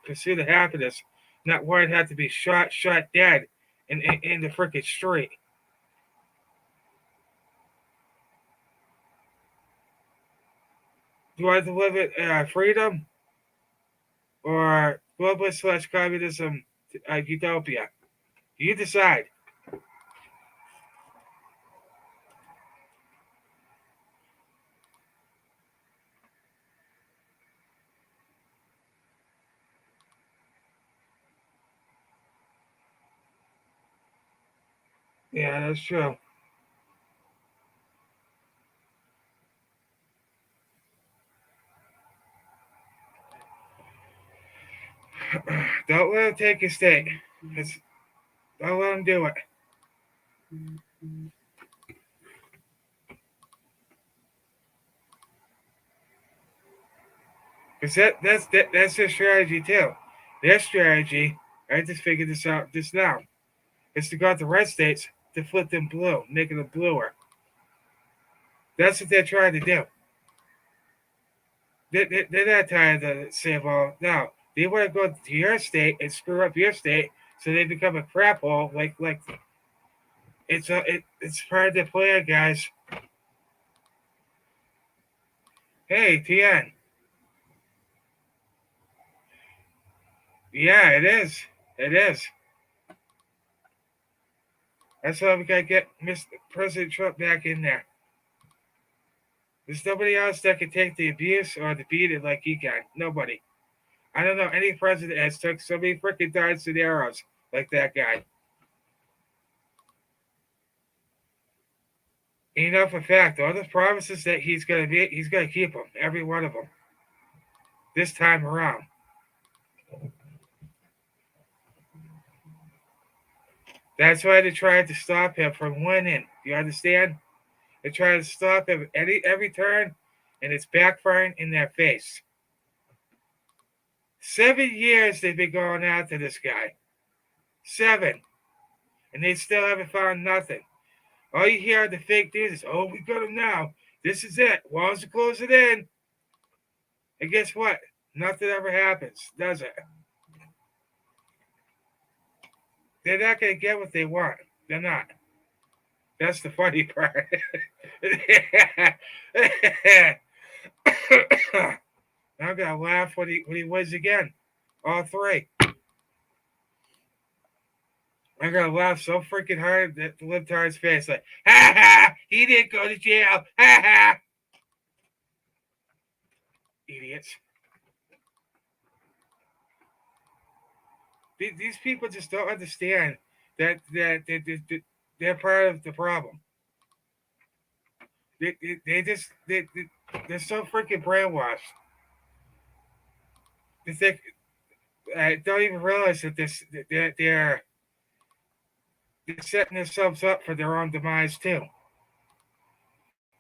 pursuit of happiness, not worry have to be shot dead in the freaking street? Do you want to live in freedom or globalist slash communism utopia? You decide. Yeah, that's true. Don't let them take your state. Don't let them do it. Because that's their strategy too. Their strategy, I just figured this out just now, is to go out the red states to flip them blue, making them bluer. That's what they're trying to do. They're not trying to say, well, no, they want to go to your state and screw up your state so they become a crap hole. Like it's part of the plan, guys. Hey, TN. Yeah, it is. It is. That's why we gotta get Mr. President Trump back in there. There's nobody else that can take the abuse or the beat it like he can. Nobody. I don't know any president has took so many freaking darts and arrows like that guy. And you know for a fact, all the promises that he's gonna keep them, every one of them, this time around. That's why they tried to stop him from winning. You understand? They tried to stop him every turn, and it's backfiring in their face. 7 years they've been going after this guy. 7. And they still haven't found nothing. All you hear are the fake news is, oh, we got him now. This is it. Walls are closing in. And guess what? Nothing ever happens, does it? They're not going to get what they want. They're not. That's the funny part. I'm going to laugh when he wins again. All three. I'm going to laugh so freaking hard that the libtard's face, like, ha ha, he didn't go to jail. Ha ha. Idiots. These people just don't understand that they're part of the problem. They're so freaking brainwashed. They think don't even realize that they're setting themselves up for their own demise too.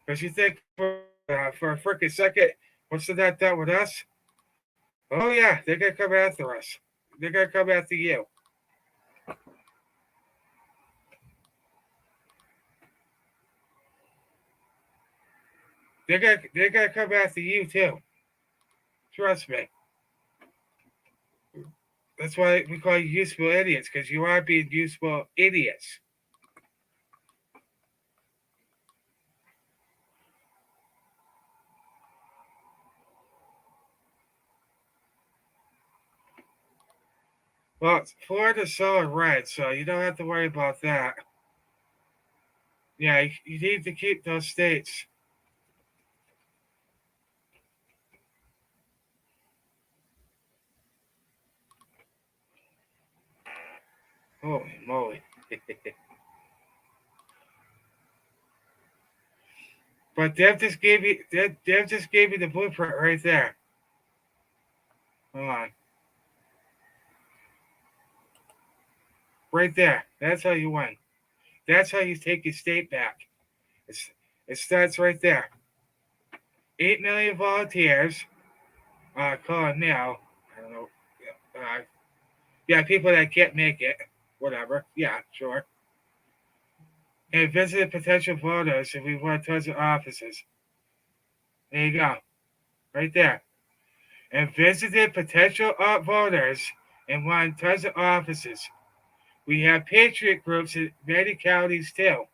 Because you think for a freaking second, what's that done with us? Oh yeah, they're gonna come after us. They're gonna come after you. They're gonna come after you too. Trust me. That's why we call you useful idiots, because you are being useful idiots. Well, Florida's so red, so you don't have to worry about that. Yeah, you need to keep those states. Holy moly. But Dev just gave you the blueprint right there. Hold on. Right there. That's how you win. That's how you take your state back. It's, it starts right there. 8 million volunteers. Calling now. I don't know. Yeah, people that can't make it. Whatever. Yeah, sure. And visit potential voters if we want tons of offices. There you go. Right there. And visited potential voters and won tons of offices. We have patriot groups in many counties too.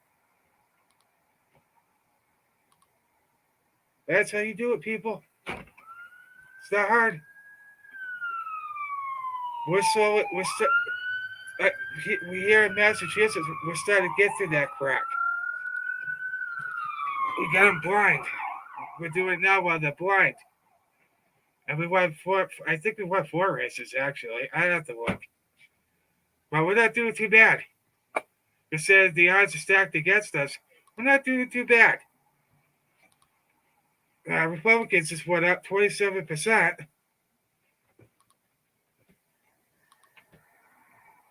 That's how you do it, people. It's not hard. We're so we're st- uh, we here in Massachusetts. We're starting to get through that crack. We got them blind. We're doing it now while they're blind. And we won four. I think we won 4 races actually. I have to look. But we're not doing too bad. It says the odds are stacked against us. We're not doing too bad. Republicans just went up 27%.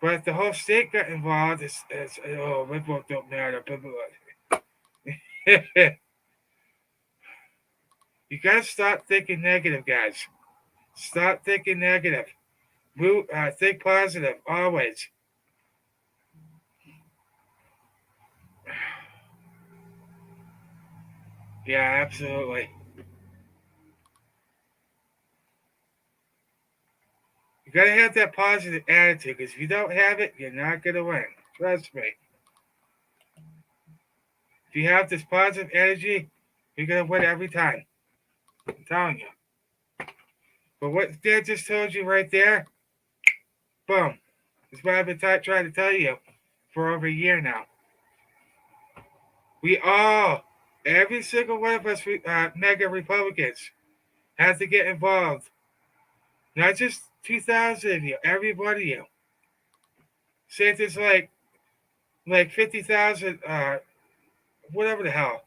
But if the whole state got involved, my vote don't matter. You gotta stop thinking negative, guys. Stop thinking negative. Think positive always. Yeah, absolutely. You gotta have that positive attitude because if you don't have it, you're not gonna win. Trust me. If you have this positive energy, you're gonna win every time. I'm telling you. But what Dad just told you right there, boom. That's what I've been trying to tell you for over a year now. We all, every single one of us, mega Republicans, have to get involved. Not just 2,000 of you, every one of you. Say if there's like 50,000, whatever the hell,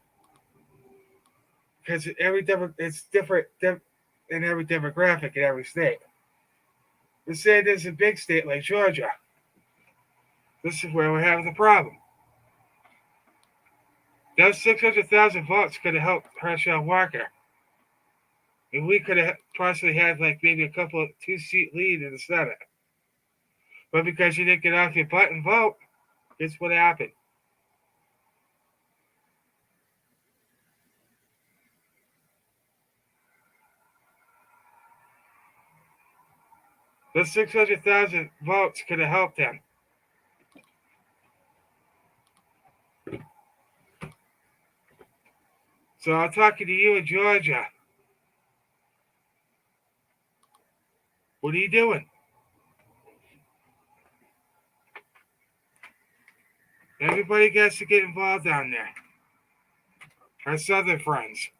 because it's different in every demographic in every state. Let's say there's a big state like Georgia. This is where we're having the problem. Those 600,000 votes could have helped Herschel Walker. And we could have possibly had like maybe a couple 2-seat lead in the Senate. But because you didn't get off your butt and vote, guess what happened? Those 600,000 votes could have helped him. So I'm talking to you in Georgia. What are you doing? Everybody gets to get involved down there. Our Southern friends.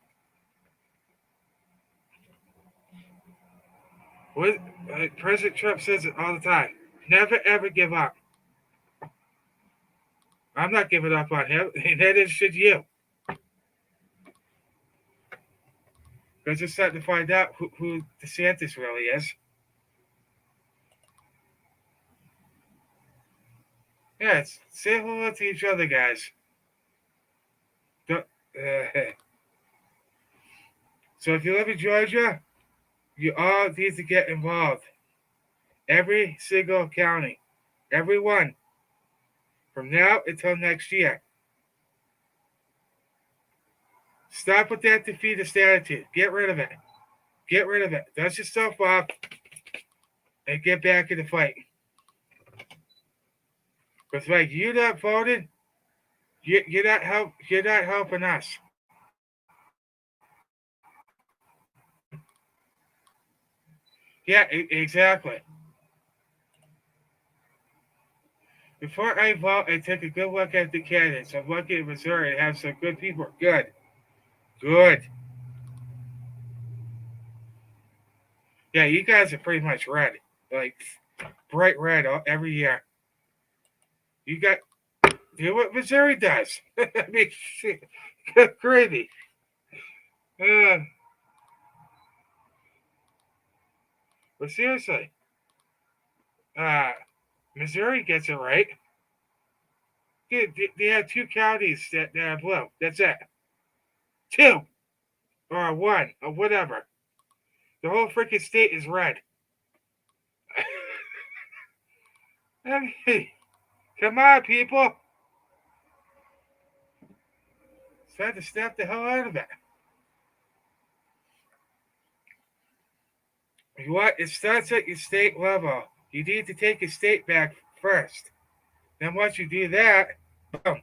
What President Trump says it all the time. Never ever give up. I'm not giving up on him. Neither should you. Because it's starting to find out who DeSantis really is. Yeah, say hello to each other, guys. Don't, so if you live in Georgia, you all need to get involved. Every single county. Every one. From now until next year. Stop with that defeatist attitude. Get rid of it. Get rid of it. Dust yourself off. and get back in the fight. Because like you not voting, you're not helping us. Yeah, exactly. Before I vote, I take a good look at the candidates. I'm looking at Missouri and have some good people. Good, good. Yeah, you guys are pretty much red, like bright red every year. You got do what Missouri does. I mean, shit, crazy. Uh, but seriously, uh, Missouri gets it right. They have two counties that are blue. That's it. Two or one or whatever. The whole freaking state is red. I mean, come on, people. It's time to snap the hell out of it. What? It starts at your state level. You need to take your state back first. Then once you do that, boom,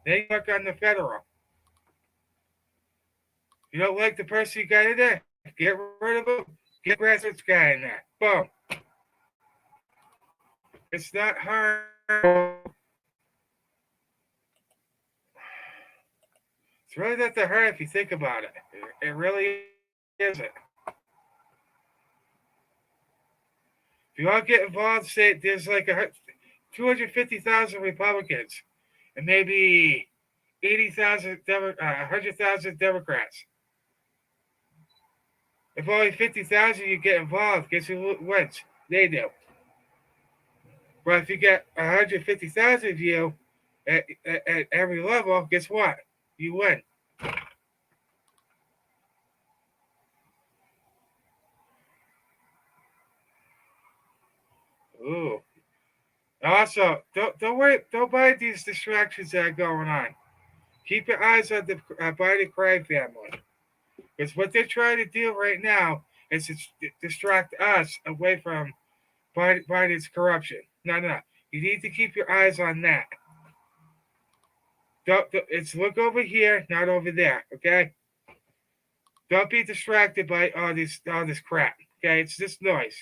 then you work on the federal. You don't like the person you got in there? Get rid of him. Get a grassroots guy in there. Boom. It's not hard. It's really not that hard if you think about it. It really isn't. If you all get involved, say there's like 250,000 Republicans and maybe 80,000, 100,000 Democrats. If only 50,000 you get involved, guess who wins? They do. But if you get 150,000 of you at every level, guess what? You win. Ooh. Also, don't worry, don't buy these distractions that are going on. Keep your eyes on the Biden crime family. Because what they're trying to do right now is to distract us away from Biden's corruption. No, no, no. You need to keep your eyes on that. It's look over here, not over there. Okay. Don't be distracted by all this crap. Okay, it's just noise.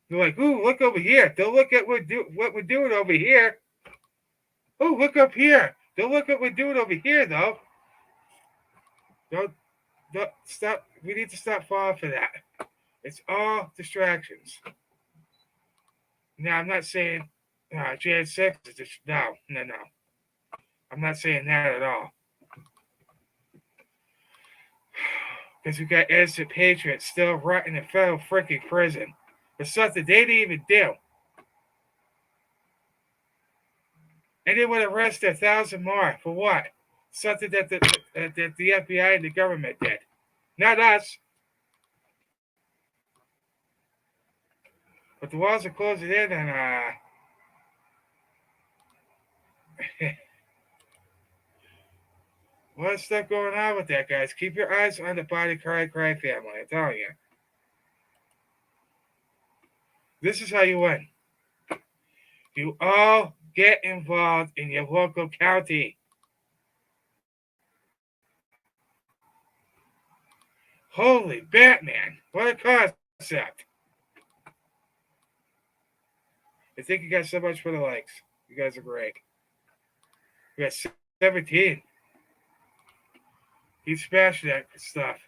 They're like, ooh, look over here. Don't look at what we're doing over here. Oh, look up here. Don't look at what we're doing over here, though. Don't don't stop. We need to stop falling for that. It's all distractions. Now, I'm not saying Jan 6 is just, no, no, no. I'm not saying that at all. Because we got innocent patriots still rotting in federal freaking prison for something they didn't even do. And they would arrest 1,000 more for what? Something that the FBI and the government did. Not us. But the walls are closing in and a lot of stuff going on with that, guys. Keep your eyes on the body cry family. I'm telling you. This is how you win. You all get involved in your local county. Holy Batman. What a concept. I think you guys so much for the likes. You guys are great. We got 17. Keep smashing that stuff.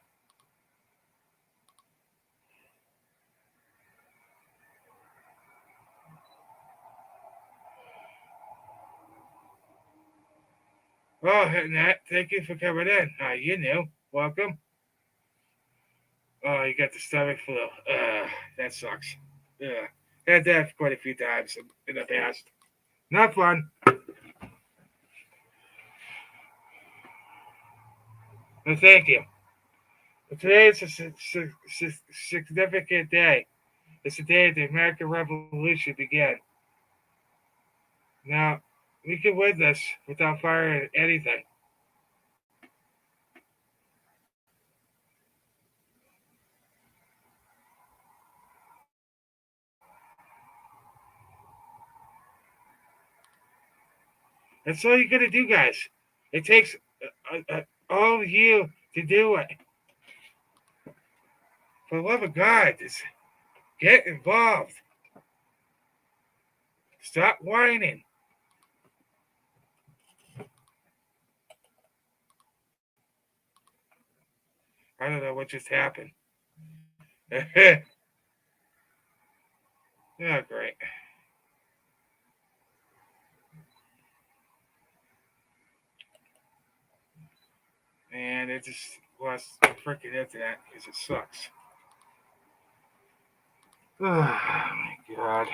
Oh, Nat, thank you for coming in. You knew. Welcome. Oh, you got the stomach flu. That sucks. Yeah. Had that quite a few times in the past. Not fun. But thank you. Today is a significant day. It's the day the American Revolution began. Now, we can win this without firing anything. That's all you got to do, guys. It takes all of you to do it. For the love of God, just get involved. Stop whining. I don't know what just happened. Oh, great. And it just lost the freaking internet because it sucks. Oh, my God.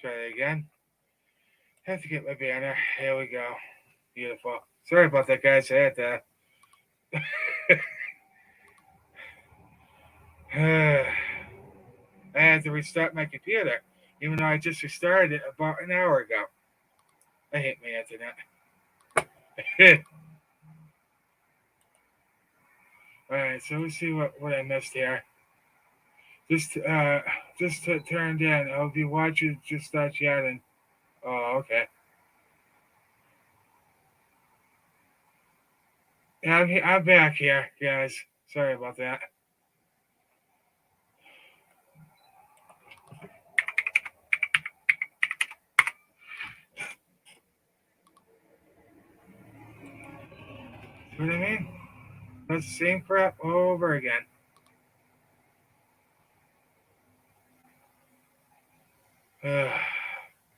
Try that again. Have to get my banner. Here we go. Beautiful. Sorry about that, guys. I had to. I had to restart my computer, even though I just restarted it about an hour ago. I hate my internet. All right, so let's see what I missed here. Just to turn in. I'll be watching. Just start chatting. Oh, okay. Yeah, I'm back here, guys. Sorry about that. See what I mean? That's the same crap over again.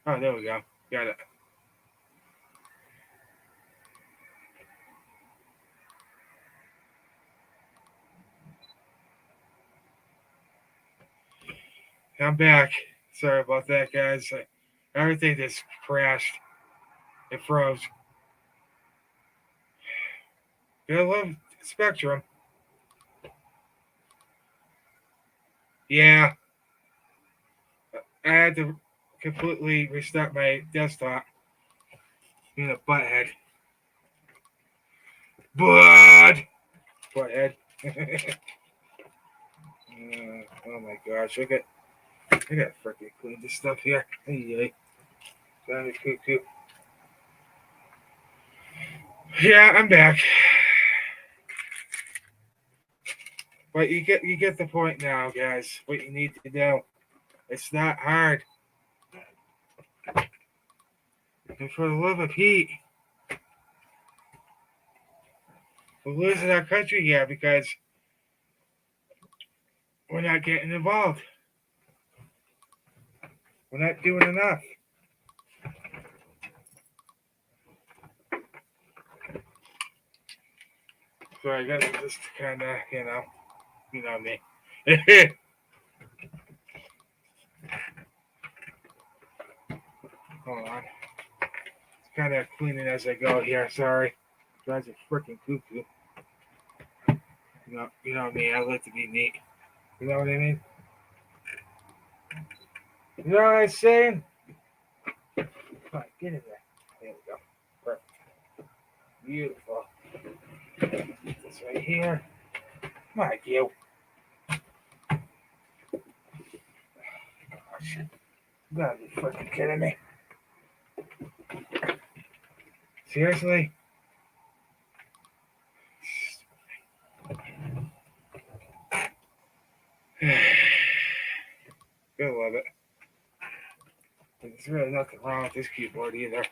Oh, there we go. Got it. I'm back. Sorry about that, guys. Everything just crashed. It froze. I love Spectrum. Yeah, I had to completely restart my desktop. Being a butthead. Butthead. Oh my gosh, I got freaking clean this stuff here. Hey, cool. Yeah, I'm back. But you get the point now, guys. What you need to do. It's not hard. And for the love of Pete, we're losing our country here because we're not getting involved. We're not doing enough. So I guess just kind of, you know me. Hold on. It's kind of cleaning as I go here. Sorry. Drives a freaking cuckoo. You know me. I like to be neat. You know what I mean? You know what I'm saying? Come on, get in there. There we go. Perfect. Beautiful. This right here. Come on, you. Gosh. You gotta be freaking kidding me. Seriously? Gotta love it. There's really nothing wrong with this keyboard either.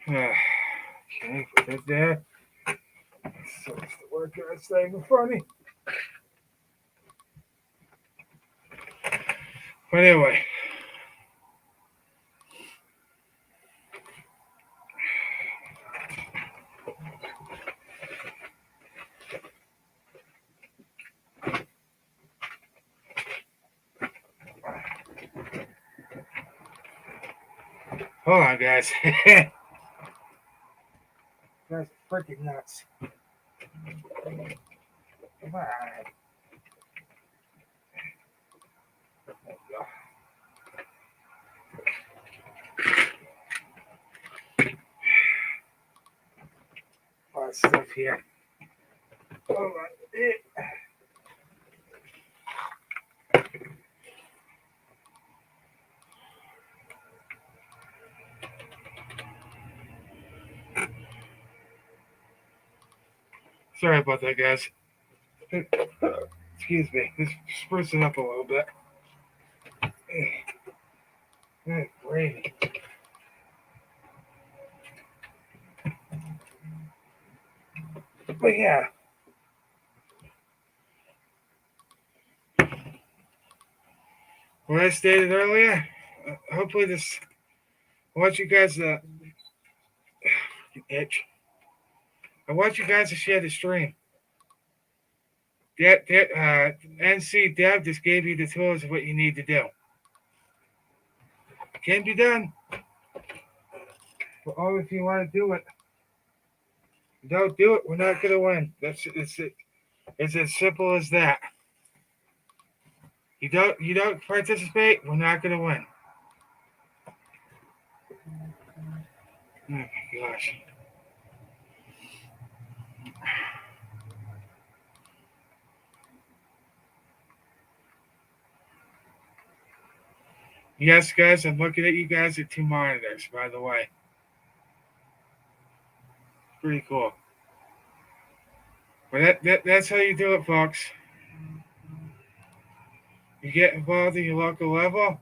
Okay, put that there. So it's the work on staying funny. But anyway. Hold on, guys. That's freaking nuts. Come on. There we go. A lot of stuff here. Hold on. Sorry about that, guys. Excuse me. Just sprucing up a little bit. Good gravy. But yeah. What I stated earlier, hopefully this, I want you guys to itch. I want you guys to share the stream. That NC Dev just gave you the tools of what you need to do. It can be done. But only if you want to do it. If you don't do it, we're not going to win. It's as simple as that. You don't participate, we're not going to win. Oh my gosh. Yes, guys, I'm looking at you guys at 2 monitors, by the way. Pretty cool. But that's how you do it, folks. You get involved in your local level,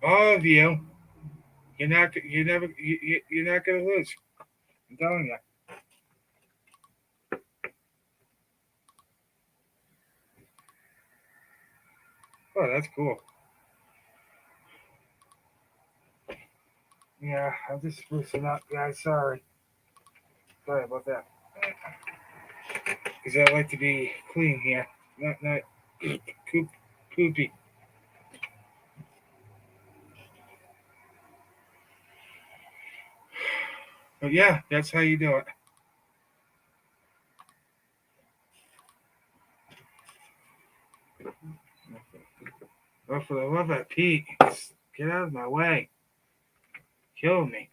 all of you. You're not gonna lose. I'm telling you. Oh, that's cool. Yeah, I'm just sprucing up, guys. Sorry about that. Because I like to be clean here, not poopy. But yeah, that's how you do it. Oh, for the love of Pete, get out of my way. Kill me.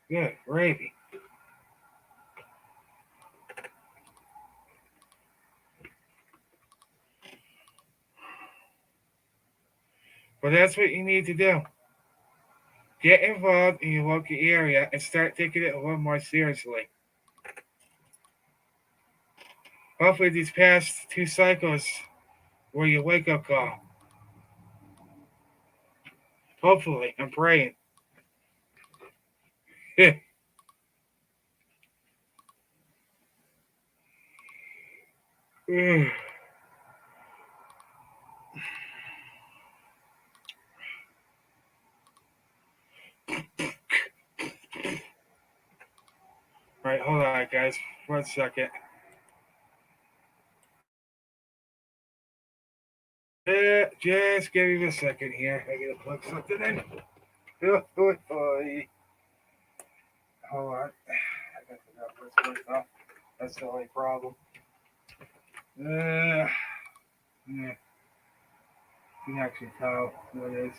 Good gravy. But that's what you need to do. Get involved in your local area and start taking it a little more seriously. Hopefully, these past 2 cycles were your wake up call. Hopefully, I'm praying. Right, hold on, guys. 1 second. Just give me a second here. I gotta plug something in. Hold on. I got to know what's going on. That's the only problem. Yeah. You can actually tell what is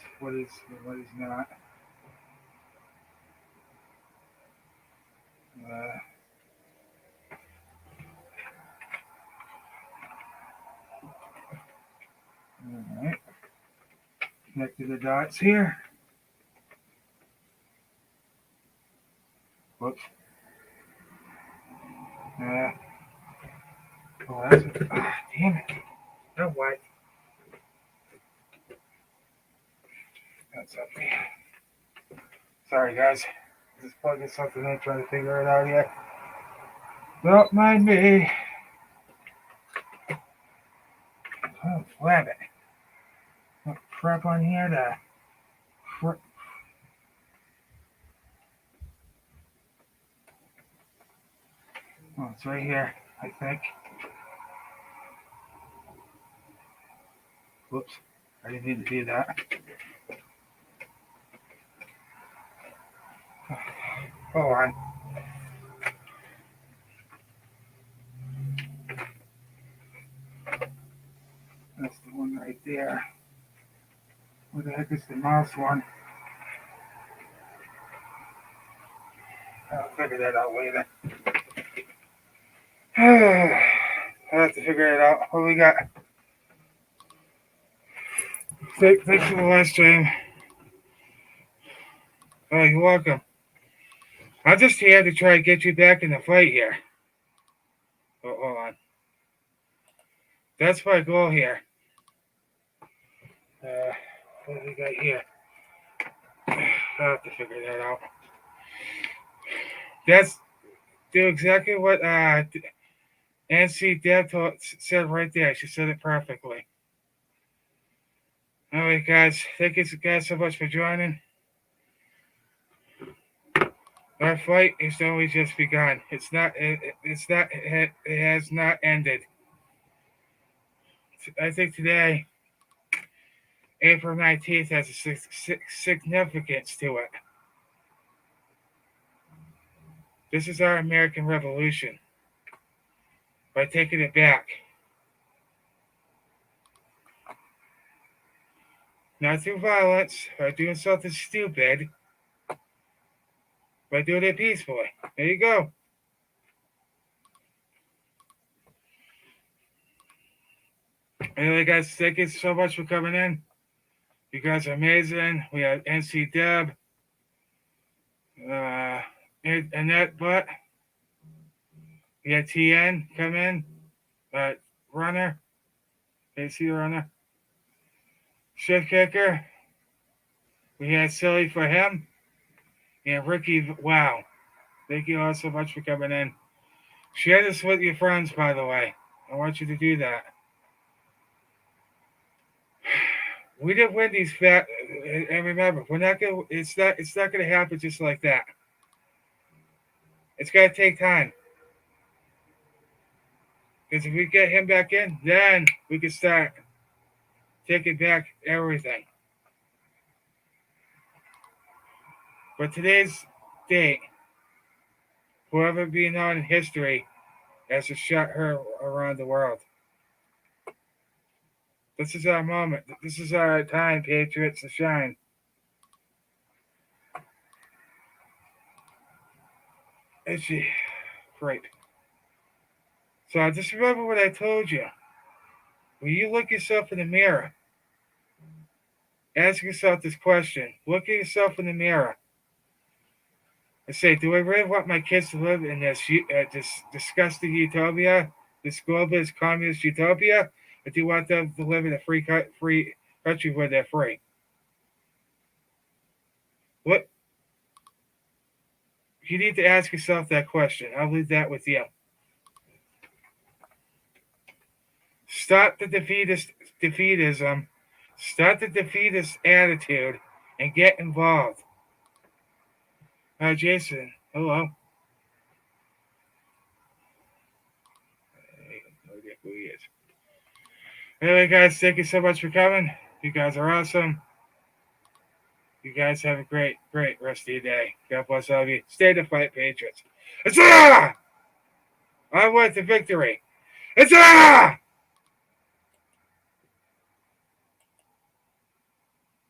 not. All right. Connect to the dots here. Whoops. Oh, that's it. Damn it. No, what? That's okay. Sorry, guys. Just plugging something in, trying to figure it out here. Don't mind me. Oh, flab it. What crap on here to. Oh, it's right here, I think. Whoops. I didn't need to do that. Hold on. That's the one right there. Where the heck is the mouse one? I'll figure that out later. I'll have to figure it out. What we got? Thanks for the live stream. Oh, you're welcome. I'm just here to try to get you back in the fight here. Oh, hold on. That's my goal here. What do we got here? I'll have to figure that out. That's do exactly what NC Deb said right there. She said it perfectly. All right, guys. Thank you guys so much for joining. Our fight has only just begun. It's not. It's not. It has not ended. I think today, April 19th, has a significance to it. This is our American Revolution. By taking it back, not through violence or doing something stupid, but doing it peacefully. There you go. Anyway, guys, thank you so much for coming in. You guys are amazing. We have NC Deb, uh, Annette Butt. We had TN come in, Runner, AC Runner, Shift Kicker. We had Silly for him, and Ricky. Wow, thank you all so much for coming in. Share this with your friends, by the way. I want you to do that. We didn't win these fat, and remember, we're not gonna. It's not. It's not gonna happen just like that. It's gonna take time. Because if we get him back in, then we can start taking back everything. But today's date, whoever be known in history has to shut her around the world. This is our moment. This is our time, patriots, to shine. Itchy. Great. So just remember what I told you. When you look yourself in the mirror, ask yourself this question. Look at yourself in the mirror and say, do I really want my kids to live in this disgusting utopia, this globalist communist utopia, or do you want them to live in a free country where they're free? What? You need to ask yourself that question. I'll leave that with you. Stop the defeatism, stop the defeatist attitude, and get involved. Jason, hello. No idea who he is. Anyway, guys, thank you so much for coming. You guys are awesome. You guys have a great rest of your day. God bless all of you. Stay to fight, Patriots. It's I want the victory. It's